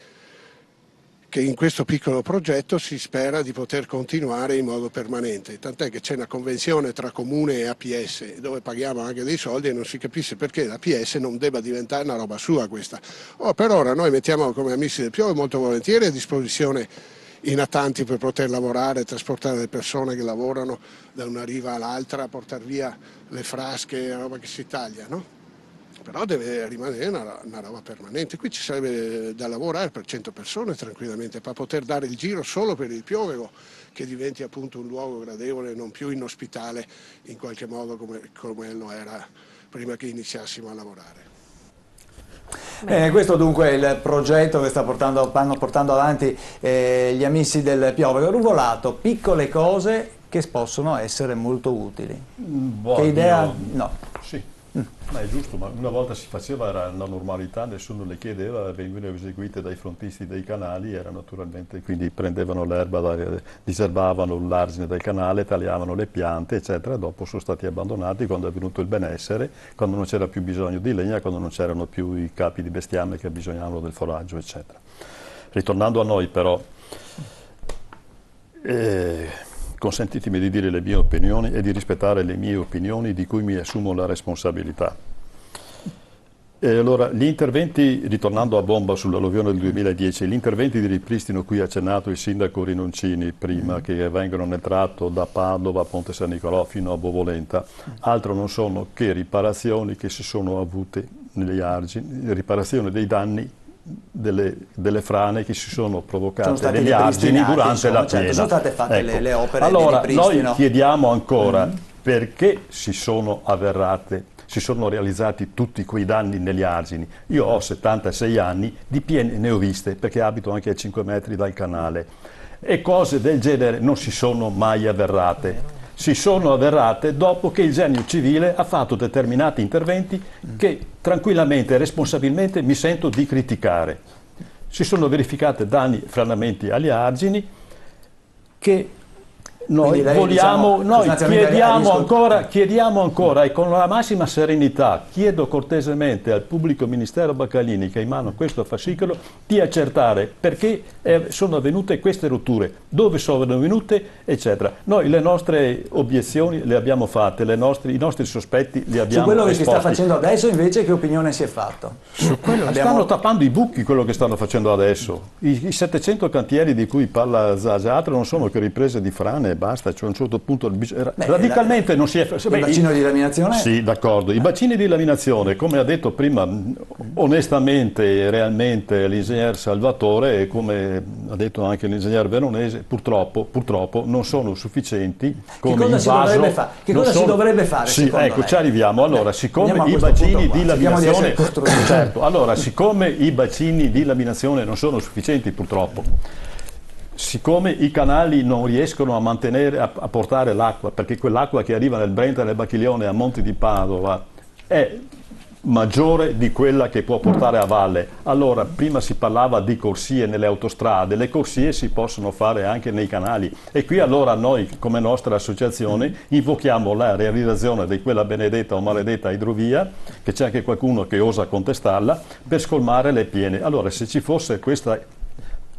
in questo piccolo progetto si spera di poter continuare in modo permanente, tant'è che c'è una convenzione tra Comune e APS dove paghiamo anche dei soldi e non si capisce perché l'APS non debba diventare una roba sua questa. Per ora noi mettiamo come Amici del Piovogo molto volentieri a disposizione i natanti per poter lavorare, trasportare le persone che lavorano da una riva all'altra, portare via le frasche, la roba che si taglia, no? Però deve rimanere una roba permanente. Qui ci sarebbe da lavorare per 100 persone tranquillamente per poter dare il giro solo per il Piovogo, che diventi appunto un luogo gradevole, non più inospitale in qualche modo come lo era prima che iniziassimo a lavorare. Questo dunque è il progetto che stanno portando avanti gli Amici del Piovogo. Ruvolato, piccole cose che possono essere molto utili. Che idea? No. Sì. Ma è giusto, ma una volta si faceva, era una normalità, nessuno le chiedeva, venivano eseguite dai frontisti dei canali, era naturalmente, quindi prendevano l'erba, diserbavano l'argine del canale, tagliavano le piante, eccetera, dopo sono stati abbandonati quando è venuto il benessere, quando non c'era più bisogno di legna, quando non c'erano più i capi di bestiame che bisognavano del foraggio, eccetera. Ritornando a noi però, consentitemi di dire le mie opinioni e di rispettare le mie opinioni di cui mi assumo la responsabilità. E allora, gli interventi, ritornando a bomba sull'alluvione del 2010, gli interventi di ripristino cui ha accennato il sindaco Rinoncini prima, che vengono nel tratto da Padova a Ponte San Nicolò fino a Bovolenta, altro non sono che riparazioni che si sono avute negli argini, riparazione dei danni delle frane che si sono provocate negli argini durante la piena. Sono state fatte le opere allora, di ripristino. noi chiediamo ancora perché si sono realizzati tutti quei danni negli argini. Io ho 76 anni, di piene ne ho viste perché abito anche a 5 metri dal canale e cose del genere non si sono mai avverate. Si sono avverate dopo che il genio civile ha fatto determinati interventi che tranquillamente e responsabilmente mi sento di criticare. Si sono verificati danni, franamenti agli argini che noi vogliamo, noi chiediamo ancora e con la massima serenità chiedo cortesemente al pubblico ministero Baccalini che ha in mano questo fascicolo di accertare perché sono avvenute queste rotture, dove sono avvenute, eccetera. Noi le nostre obiezioni le abbiamo fatte, i nostri sospetti li abbiamo esposti. Su quello che si sta facendo adesso invece che opinione si è fatto? Su quello stanno tappando i buchi, quello che stanno facendo adesso. I 700 cantieri di cui parla Zagiatro non sono che riprese di frane, basta, cioè a un certo punto radicalmente non si è... Il bacino di laminazione? Sì, d'accordo. I bacini di laminazione, come ha detto prima onestamente e realmente l'ingegner Salvatore e come ha detto anche l'ingegner Veronese, purtroppo non sono sufficienti come invaso. Che cosa si dovrebbe fare? Sì, ecco, ci arriviamo. Allora, siccome i bacini di laminazione... Certo, allora, siccome i bacini di laminazione non sono sufficienti, purtroppo, siccome i canali non riescono a mantenere, a portare l'acqua, perché quell'acqua che arriva nel Brenta, nel Bacchiglione, a Monte di Padova è maggiore di quella che può portare a valle. Allora, prima si parlava di corsie nelle autostrade, le corsie si possono fare anche nei canali e qui allora noi come nostra associazione invochiamo la realizzazione di quella benedetta o maledetta idrovia, che c'è anche qualcuno che osa contestarla, per scolmare le piene. Allora, se ci fosse questa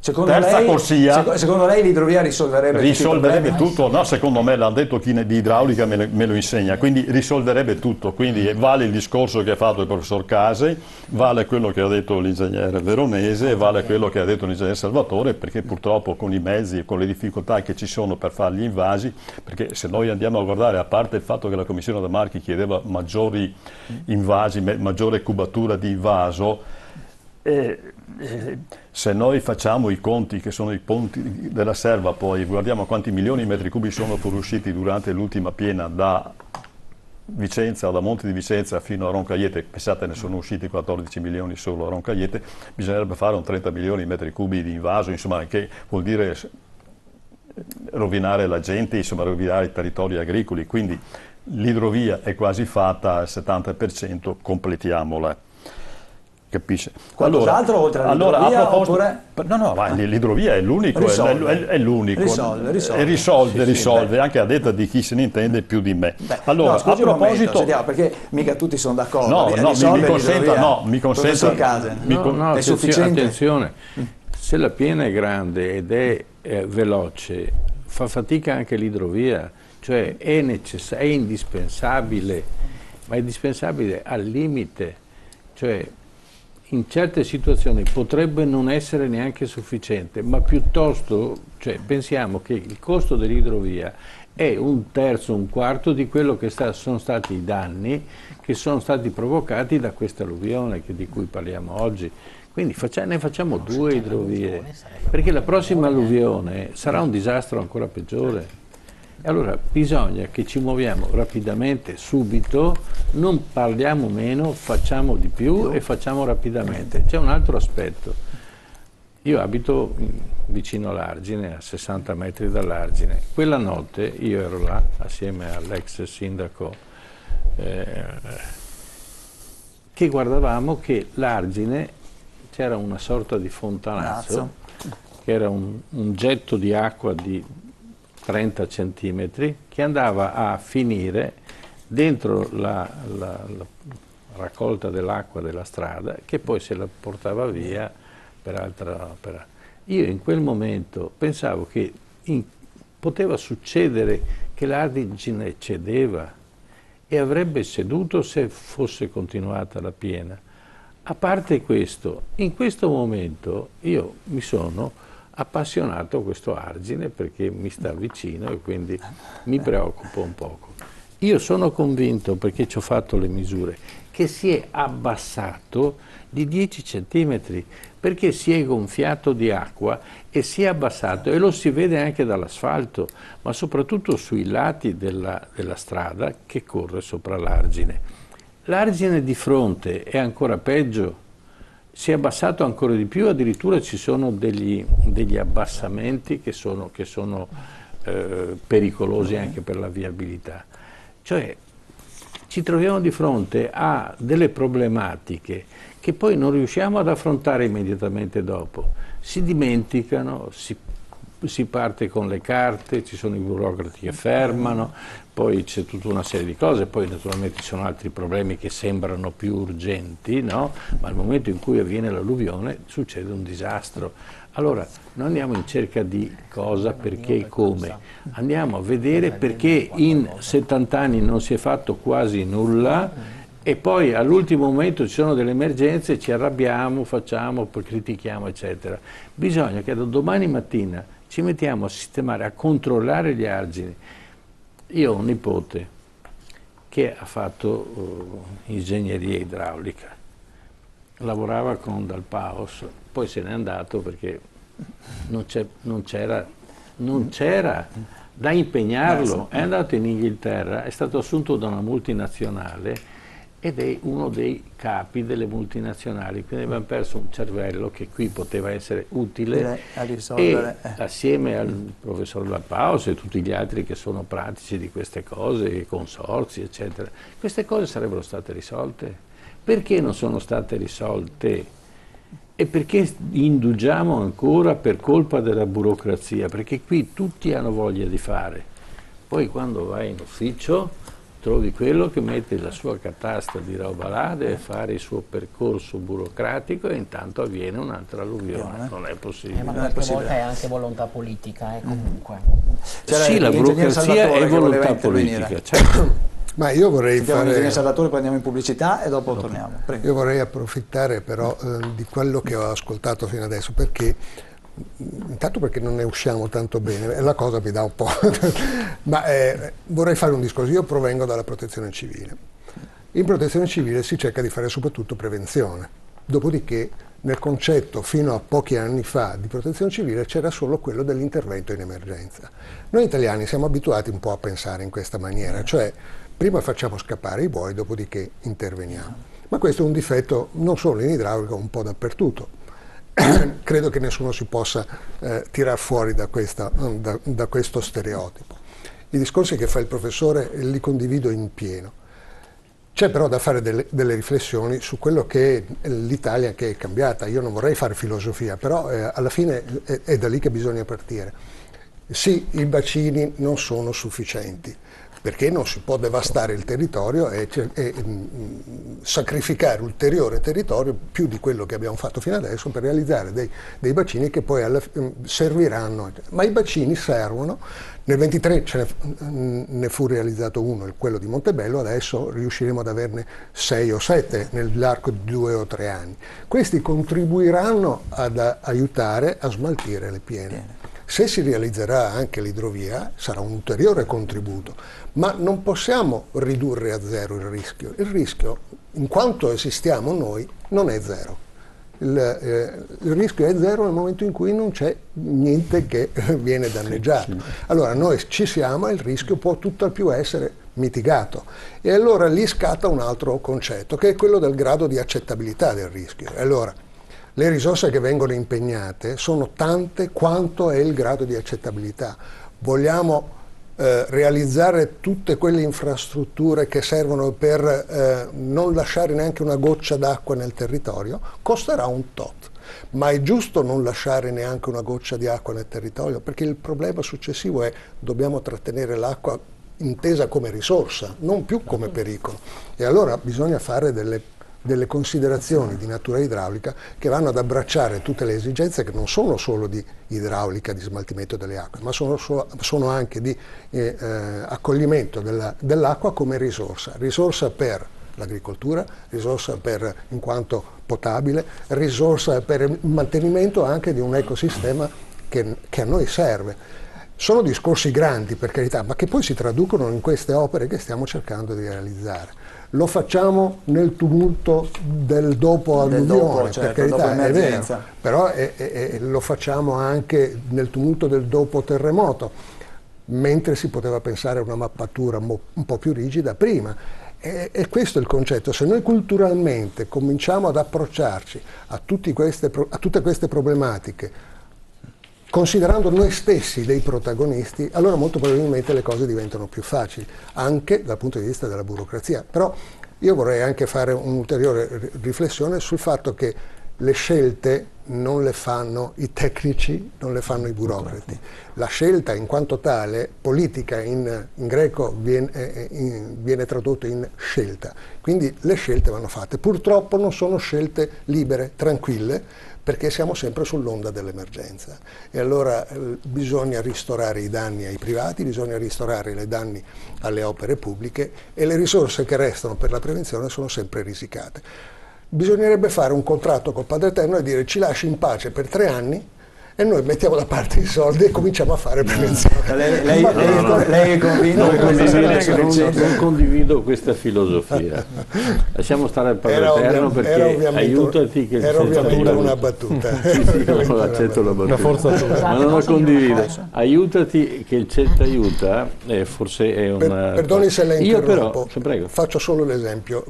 terza corsia, secondo lei l'idrovia risolverebbe tutto? No, secondo me l'ha detto chi di idraulica me lo insegna, quindi risolverebbe tutto. Quindi vale il discorso che ha fatto il professor Case, vale quello che ha detto l'ingegnere Veronese, vale quello che ha detto l'ingegnere Salvatore, perché purtroppo con i mezzi e con le difficoltà che ci sono per fare gli invasi, perché se noi andiamo a guardare, a parte il fatto che la Commissione da Marchi chiedeva maggiori invasi, maggiore cubatura di invaso, se noi facciamo i conti che sono i ponti della Serva, poi guardiamo quanti milioni di metri cubi sono fuoriusciti durante l'ultima piena da Vicenza, da Monte di Vicenza fino a Roncaiete, pensate ne sono usciti 14 milioni solo a Roncaiete, bisognerebbe fare un 30 milioni di metri cubi di invaso, insomma, che vuol dire rovinare la gente, insomma rovinare i territori agricoli, quindi l'idrovia è quasi fatta al 70%, completiamola. Capisce? Qualcos'altro oltre all'idrovia? Oppure... No, l'idrovia è l'unico, è l'unico. Risolve, anche a detta di chi se ne intende più di me. Allora, a proposito... Sentiamo, perché mica tutti sono d'accordo. Mi consenta. È sufficiente? Attenzione, se la piena è grande ed è veloce, fa fatica anche l'idrovia, cioè è indispensabile, ma è indispensabile al limite, cioè in certe situazioni potrebbe non essere neanche sufficiente, ma piuttosto, cioè, pensiamo che il costo dell'idrovia è un terzo, un quarto di quello che sono stati i danni che sono stati provocati da questa alluvione di cui parliamo oggi. Quindi ne facciamo 2 idrovie, perché la prossima alluvione sarà un disastro ancora peggiore. E allora bisogna che ci muoviamo rapidamente, subito, non parliamo meno, facciamo di più e facciamo rapidamente. C'è un altro aspetto. Io abito vicino all'Argine, a 60 metri dall'Argine. Quella notte io ero là assieme all'ex sindaco che guardavamo che l'Argine c'era una sorta di fontanazzo, che era un getto di acqua di 30 centimetri che andava a finire dentro la raccolta dell'acqua della strada, che poi se la portava via per altra... Io in quel momento pensavo che poteva succedere che l'Argine cedeva e avrebbe ceduto se fosse continuata la piena. A parte questo, in questo momento io mi sono appassionato a questo Argine perché mi sta vicino e quindi mi preoccupa un poco. Io sono convinto, perché ci ho fatto le misure, che si è abbassato di 10 centimetri, perché si è gonfiato di acqua e si è abbassato, e lo si vede anche dall'asfalto, ma soprattutto sui lati della strada che corre sopra l'argine. L'argine di fronte è ancora peggio, si è abbassato ancora di più, addirittura ci sono degli abbassamenti che sono pericolosi anche per la viabilità. Cioè ci troviamo di fronte a delle problematiche che poi non riusciamo ad affrontare immediatamente dopo. Si dimenticano, si parte con le carte, ci sono i burocrati che fermano, poi c'è tutta una serie di cose, poi naturalmente ci sono altri problemi che sembrano più urgenti, no? Ma al momento in cui avviene l'alluvione succede un disastro. Allora, noi andiamo in cerca di cosa, perché e come. Andiamo a vedere perché in 70 anni non si è fatto quasi nulla, e poi all'ultimo momento ci sono delle emergenze, ci arrabbiamo, facciamo, poi critichiamo, eccetera. Bisogna che da domani mattina ci mettiamo a sistemare, a controllare gli argini. Io ho un nipote che ha fatto ingegneria idraulica, lavorava con Dal Paos, poi se n'è andato perché non c'era da impegnarlo, è andato in Inghilterra, è stato assunto da una multinazionale ed è uno dei capi delle multinazionali, quindi abbiamo perso un cervello che qui poteva essere utile a risolvere. E assieme al professor Dal Paos e tutti gli altri che sono pratici di queste cose, i consorzi eccetera, queste cose sarebbero state risolte. Perché non sono state risolte? E perché indugiamo ancora per colpa della burocrazia? Perché qui tutti hanno voglia di fare, poi quando vai in ufficio trovi quello che mette la sua catasta di roba là, deve fare il suo percorso burocratico e intanto avviene un'altra alluvione. Non è possibile. Ma qualche volta è anche volontà politica, comunque. Sì, la burocrazia è volontà politica, certo. Ma io vorrei l'ingegnere Salvatore, poi andiamo in pubblicità e dopo torniamo. Prego. Io vorrei approfittare però di quello che ho ascoltato fino adesso, perché intanto perché non ne usciamo tanto bene, la cosa mi dà un po', ma vorrei fare un discorso. Io provengo dalla protezione civile. In protezione civile si cerca di fare soprattutto prevenzione, dopodiché nel concetto fino a pochi anni fa di protezione civile c'era solo quello dell'intervento in emergenza. Noi italiani siamo abituati un po' a pensare in questa maniera, cioè prima facciamo scappare i buoi, dopodiché interveniamo. Ma questo è un difetto non solo in idraulica, un po' dappertutto. Credo che nessuno si possa tirar fuori da questo stereotipo. I discorsi che fa il professore li condivido in pieno. C'è però da fare delle riflessioni su quello che è l'Italia che è cambiata. Io non vorrei fare filosofia, però alla fine è da lì che bisogna partire. Sì, i bacini non sono sufficienti, perché non si può devastare il territorio e sacrificare ulteriore territorio più di quello che abbiamo fatto fino adesso per realizzare dei bacini che poi serviranno. Ma i bacini servono. Nel 23 ne fu realizzato uno, quello di Montebello, adesso riusciremo ad averne 6 o 7 nell'arco di 2 o 3 anni. Questi contribuiranno ad aiutare a smaltire le piene. Se si realizzerà anche l'idrovia sarà un ulteriore contributo, ma non possiamo ridurre a zero il rischio. Il rischio, in quanto esistiamo noi, non è zero. Il rischio è zero nel momento in cui non c'è niente che viene danneggiato. Allora noi ci siamo e il rischio può tutt'al più essere mitigato. E allora lì scatta un altro concetto, che è quello del grado di accettabilità del rischio. Allora, le risorse che vengono impegnate sono tante quanto è il grado di accettabilità. Vogliamo realizzare tutte quelle infrastrutture che servono per non lasciare neanche una goccia d'acqua nel territorio, costerà un tot. Ma è giusto non lasciare neanche una goccia di acqua nel territorio, perché il problema successivo è dobbiamo trattenere l'acqua intesa come risorsa, non più come pericolo. E allora bisogna fare delle considerazioni di natura idraulica che vanno ad abbracciare tutte le esigenze che non sono solo di idraulica, di smaltimento delle acque, ma sono anche di accoglimento dell'acqua come risorsa per l'agricoltura, risorsa in quanto potabile, risorsa per il mantenimento anche di un ecosistema che a noi serve. Sono discorsi grandi, per carità, ma che poi si traducono in queste opere che stiamo cercando di realizzare. Lo facciamo nel tumulto del dopo alluvione, certo, per carità, dopo è vero, però lo facciamo anche nel tumulto del dopo terremoto, mentre si poteva pensare a una mappatura un po' più rigida prima. E questo è il concetto. Se noi culturalmente cominciamo ad approcciarci a tutte queste problematiche considerando noi stessi dei protagonisti, allora molto probabilmente le cose diventano più facili, anche dal punto di vista della burocrazia. Però io vorrei anche fare un'ulteriore riflessione sul fatto che le scelte non le fanno i tecnici, non le fanno i burocrati. La scelta in quanto tale, politica in greco viene tradotto in scelta, quindi le scelte vanno fatte. Purtroppo non sono scelte libere, tranquille, perché siamo sempre sull'onda dell'emergenza e allora bisogna ristorare i danni ai privati, bisogna ristorare i danni alle opere pubbliche e le risorse che restano per la prevenzione sono sempre risicate. Bisognerebbe fare un contratto col Padre Eterno e dire: ci lasci in pace per 3 anni e noi mettiamo da parte i soldi e cominciamo a fare prevenzione. Lei è convinto non condivido questa filosofia. Lasciamo stare il Padre Eterno perché aiutati che era ovviamente una battuta. Accetto la battuta. Una forzatura. Ma non la condivido. Aiutati che il cielo ti aiuta, forse è una... Perdoni se la interrompo, prego. Faccio solo l'esempio.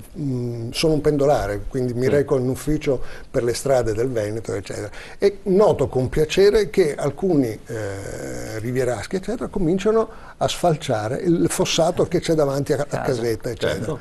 Sono un pendolare, quindi mi reco in ufficio per le strade del Veneto, eccetera, e noto con piacere che alcuni rivieraschi eccetera cominciano a sfalciare il fossato che c'è davanti a casetta eccetera. Certo.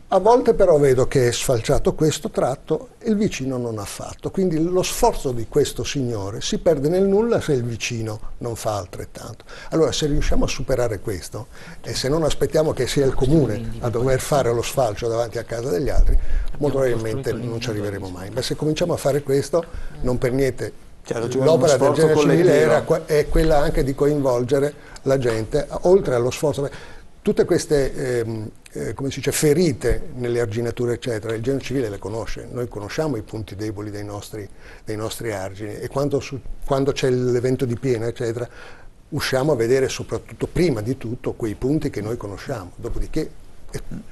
A volte però vedo che è sfalciato questo tratto e il vicino non ha fatto, quindi lo sforzo di questo signore si perde nel nulla se il vicino non fa altrettanto. Allora se riusciamo a superare questo e se non aspettiamo che sia il comune a dover fare lo sfalcio davanti a casa degli altri, molto probabilmente non ci arriveremo mai. Ma se cominciamo a fare questo, non per niente l'opera del genere civile è quella anche di coinvolgere la gente, oltre allo sforzo. Tutte queste come si dice, ferite nelle arginature eccetera, il genere civile le conosce, noi conosciamo i punti deboli dei nostri argini e quando c'è l'evento di piena eccetera usciamo a vedere soprattutto prima di tutto quei punti che noi conosciamo, dopodiché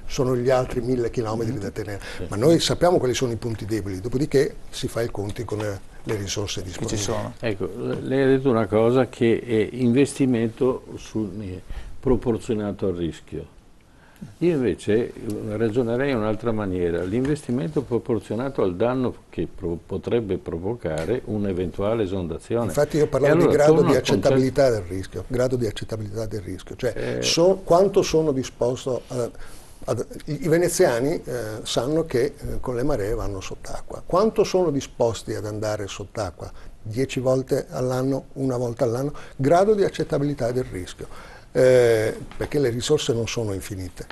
sono gli altri 1000 chilometri da tenere, ma noi sappiamo quali sono i punti deboli, dopodiché si fa i conti con le risorse disponibili. Ci sono. Ecco, lei ha detto una cosa che è investimento proporzionato al rischio. Io invece ragionerei in un'altra maniera, l'investimento proporzionato al danno che potrebbe provocare un'eventuale esondazione. Infatti io parlavo di grado di accettabilità del rischio, cioè quanto sono disposto i veneziani sanno che con le maree vanno sott'acqua, quanto sono disposti ad andare sott'acqua? 10 volte all'anno, una volta all'anno, grado di accettabilità del rischio. Perché le risorse non sono infinite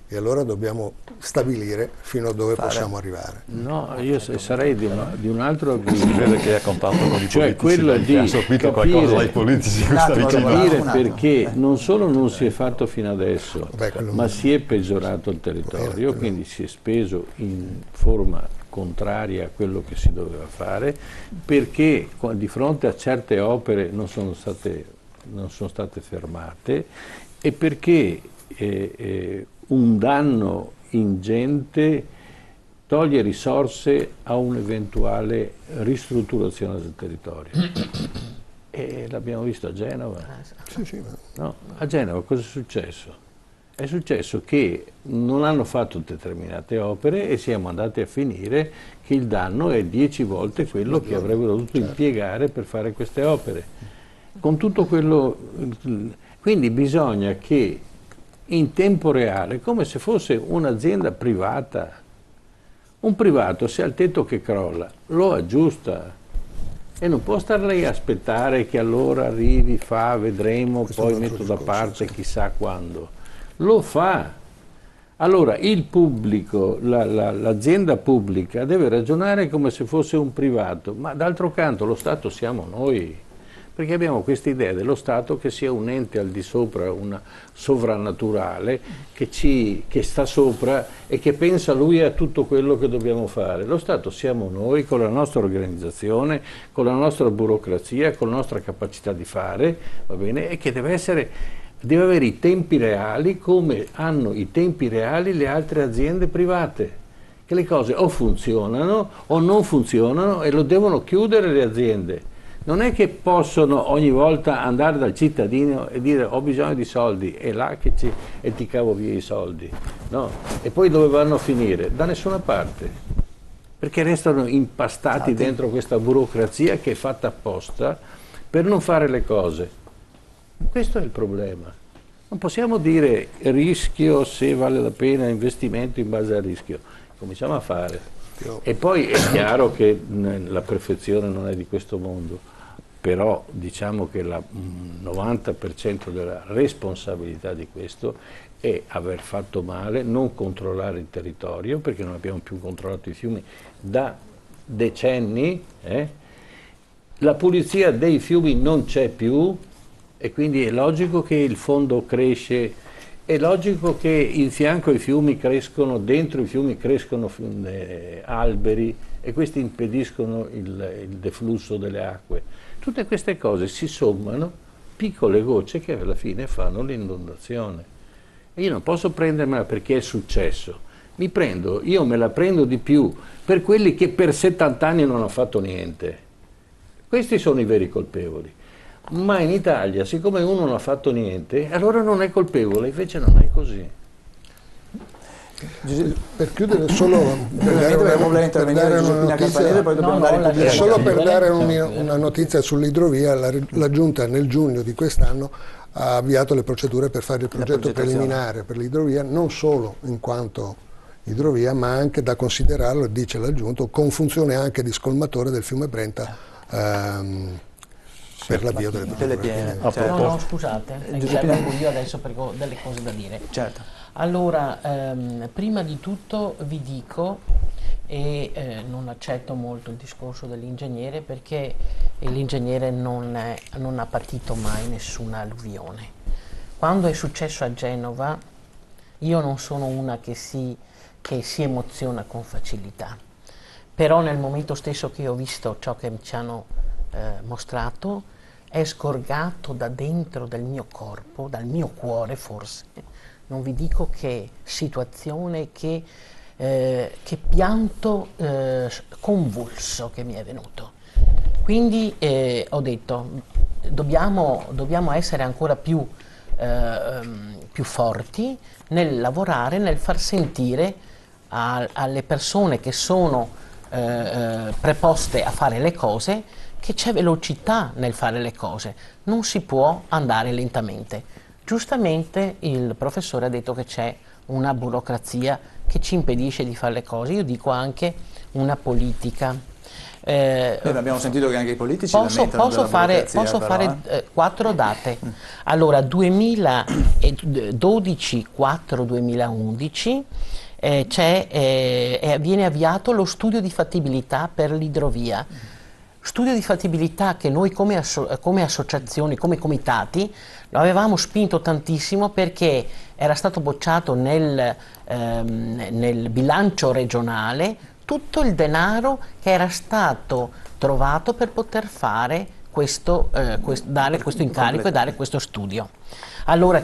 e allora dobbiamo stabilire fino a dove possiamo arrivare. No, io sarei di un altro avviso. Si vede che è a contatto con i cioè politici, quello di ha sopito qualcosa dai politici capire perché non solo non si è fatto fino adesso, ma si è peggiorato il territorio, quindi si è speso in forma contraria a quello che si doveva fare, perché di fronte a certe opere non sono state fermate e perché un danno ingente toglie risorse a un'eventuale ristrutturazione del territorio. E l'abbiamo visto a Genova. No, a Genova cosa è successo? È successo che non hanno fatto determinate opere e siamo andati a finire che il danno è 10 volte quello che avrebbero dovuto impiegare per fare queste opere. Con tutto quello, quindi bisogna che in tempo reale, come se fosse un'azienda privata, un privato se ha il tetto che crolla, lo aggiusta e non può star lì a aspettare che allora arrivi, vedremo, poi metto da parte chissà quando. Lo fa. Allora il pubblico, l'azienda pubblica deve ragionare come se fosse un privato, ma d'altro canto lo Stato siamo noi. perché abbiamo questa idea dello Stato che sia un ente al di sopra, una sovrannaturale, che sta sopra e che pensa lui a tutto quello che dobbiamo fare. Lo Stato siamo noi, con la nostra organizzazione, con la nostra burocrazia, con la nostra capacità di fare, va bene, e che deve avere i tempi reali come hanno i tempi reali le altre aziende private, che le cose o funzionano o non funzionano e lo devono chiudere le aziende. Non è che possono ogni volta andare dal cittadino e dire ho bisogno di soldi, è là che e ti cavo via i soldi. No? E poi dove vanno a finire? Da nessuna parte, perché restano impastati dentro questa burocrazia che è fatta apposta per non fare le cose. Questo è il problema. Non possiamo dire rischio se vale la pena, investimento in base al rischio. Cominciamo a fare. E poi è chiaro che la perfezione non è di questo mondo, però diciamo che il 90% della responsabilità di questo è aver fatto male, non controllare il territorio, perché non abbiamo più controllato i fiumi da decenni, la pulizia dei fiumi non c'è più e quindi è logico che il fondo cresce, è logico che in fianco ai fiumi crescono, dentro i fiumi crescono alberi e questi impediscono il deflusso delle acque. Tutte queste cose si sommano, piccole gocce che alla fine fanno l'inondazione. E io non posso prendermela perché è successo, io me la prendo di più per quelli che per 70 anni non hanno fatto niente. Questi sono i veri colpevoli. Ma in Italia, siccome uno non ha fatto niente, allora non è colpevole, invece non è così. Per chiudere solo per dare una notizia sull'idrovia, la Giunta nel giugno di quest'anno ha avviato le procedure per fare il progetto preliminare per l'idrovia, non solo in quanto idrovia, ma anche da considerarlo, dice la Giunta, con funzione anche di scolmatore del fiume Brenta per l'avvio delle piene. No, scusate, intervengo io adesso perché ho delle cose da dire. Certo. Allora, prima di tutto vi dico, e non accetto molto il discorso dell'ingegnere, perché l'ingegnere non ha patito mai nessuna alluvione. Quando è successo a Genova, io non sono una che si emoziona con facilità, però nel momento stesso che ho visto ciò che ci hanno mostrato, è sgorgato da dentro del mio corpo, dal mio cuore forse, non vi dico che situazione, che pianto convulso che mi è venuto. Quindi ho detto, dobbiamo essere ancora più forti nel lavorare, nel far sentire alle persone che sono preposte a fare le cose che c'è velocità nel fare le cose, non si può andare lentamente. Giustamente il professore ha detto che c'è una burocrazia che ci impedisce di fare le cose, io dico anche una politica. Abbiamo sentito che anche i politici posso fare 4 date. Allora, 2012-4-2011 viene avviato lo studio di fattibilità per l'idrovia. Studio di fattibilità che noi come associazioni, come comitati, lo avevamo spinto tantissimo perché era stato bocciato nel bilancio regionale tutto il denaro che era stato trovato per poter fare dare questo incarico e dare questo studio. Allora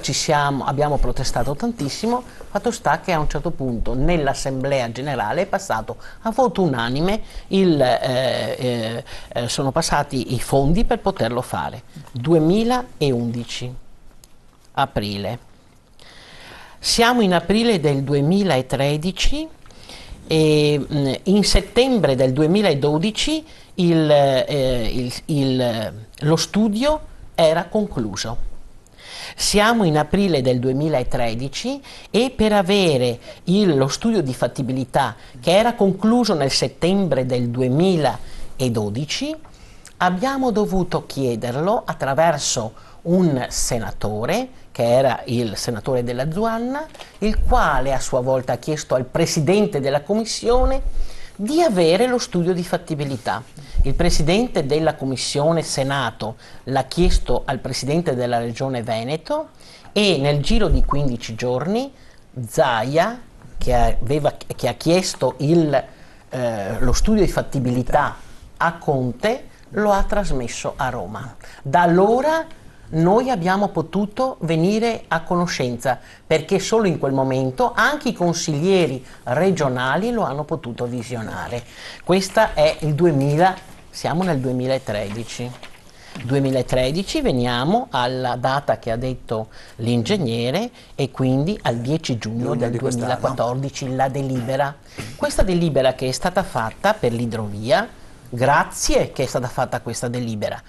abbiamo protestato tantissimo, fatto sta che a un certo punto nell'assemblea generale è passato a voto unanime, sono passati i fondi per poterlo fare. 2011, aprile. Siamo in aprile del 2013 e in settembre del 2012 lo studio era concluso. Siamo in aprile del 2013 e per avere lo studio di fattibilità che era concluso nel settembre del 2012 abbiamo dovuto chiederlo attraverso un senatore, che era il senatore Della Zuanna, il quale a sua volta ha chiesto al presidente della commissione di avere lo studio di fattibilità. Il Presidente della Commissione Senato l'ha chiesto al Presidente della Regione Veneto e nel giro di 15 giorni Zaia, che ha chiesto lo studio di fattibilità a Conte, lo ha trasmesso a Roma. Da allora noi abbiamo potuto venire a conoscenza, perché solo in quel momento anche i consiglieri regionali lo hanno potuto visionare. Questa è il 2000, siamo nel 2013. 2013 veniamo alla data che ha detto l'ingegnere e quindi al 10 giugno del 2014 la delibera. Questa delibera che è stata fatta per l'idrovia, grazie che è stata fatta questa delibera,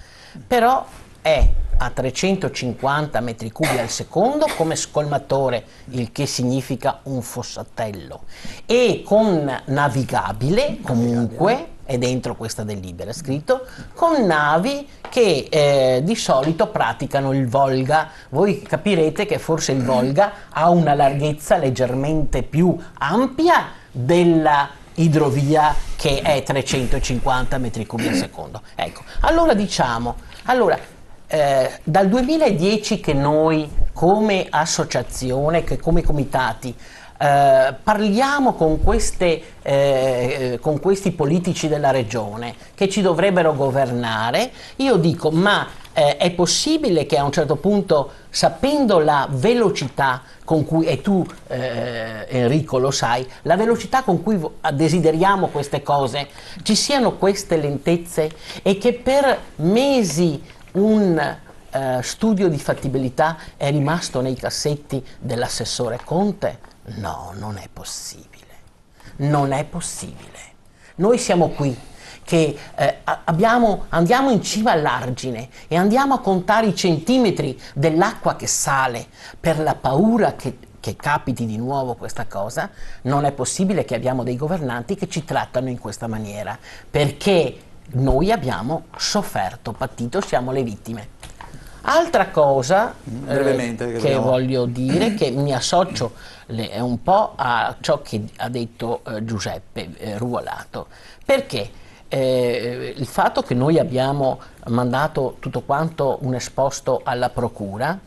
però è a 350 metri cubi al secondo come scolmatore, il che significa un fossatello, e con navigabile comunque, è dentro questa delibera scritto, con navi che di solito praticano il Volga. Voi capirete che forse il Volga ha una larghezza leggermente più ampia della idrovia, che è 350 metri cubi al secondo. Ecco, allora diciamo, dal 2010 che noi come associazione, che come comitati parliamo con questi politici della regione che ci dovrebbero governare, io dico, ma è possibile che a un certo punto, sapendo la velocità con cui, e tu Enrico lo sai, la velocità con cui desideriamo queste cose, ci siano queste lentezze e che per mesi un studio di fattibilità è rimasto nei cassetti dell'assessore Conte? No, non è possibile. Non è possibile. Noi siamo qui che andiamo in cima all'argine e andiamo a contare i centimetri dell'acqua che sale per la paura che capiti di nuovo questa cosa. Non è possibile che abbiamo dei governanti che ci trattano in questa maniera, perché noi abbiamo sofferto, patito, siamo le vittime. Altra cosa che voglio dire, che mi associo un po' a ciò che ha detto Giuseppe Ruolato, perché il fatto che noi abbiamo mandato tutto quanto un esposto alla Procura,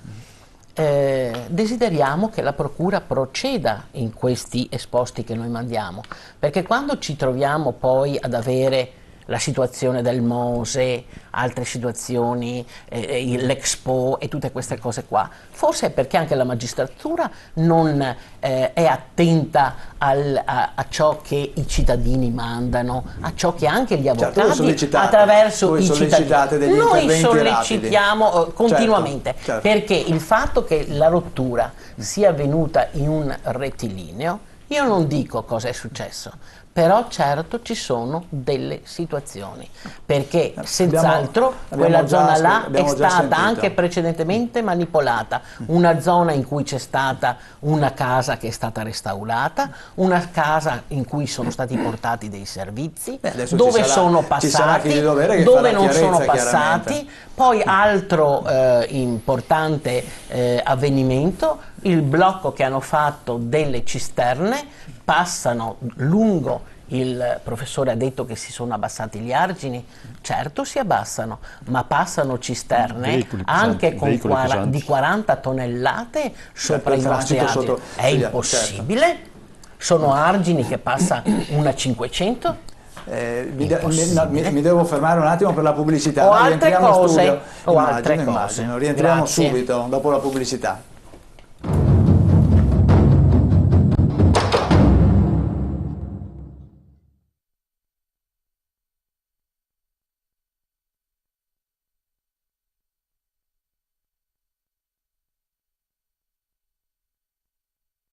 desideriamo che la Procura proceda in questi esposti che noi mandiamo, perché quando ci troviamo poi ad avere la situazione del Mose, altre situazioni, l'Expo e tutte queste cose qua, forse è perché anche la magistratura non è attenta a ciò che i cittadini mandano, a ciò che anche gli avvocati attraverso i cittadini. Noi sollecitiamo continuamente, perché il fatto che la rottura sia avvenuta in un rettilineo, io non dico cosa è successo, però certo ci sono delle situazioni, perché senz'altro quella zona là è stata anche precedentemente manipolata, una zona in cui c'è stata una casa che è stata restaurata, una casa in cui sono stati portati dei servizi, dove sono passati, dove non sono passati. Poi altro importante avvenimento, il blocco che hanno fatto delle cisterne, passano lungo, il professore ha detto che si sono abbassati gli argini, certo si abbassano, ma passano cisterne anche con di 40 tonnellate sopra i nostri argini. È impossibile, sono argini che passa una 500. Mi devo fermare un attimo per la pubblicità. O altre cose. Rientriamo subito dopo la pubblicità.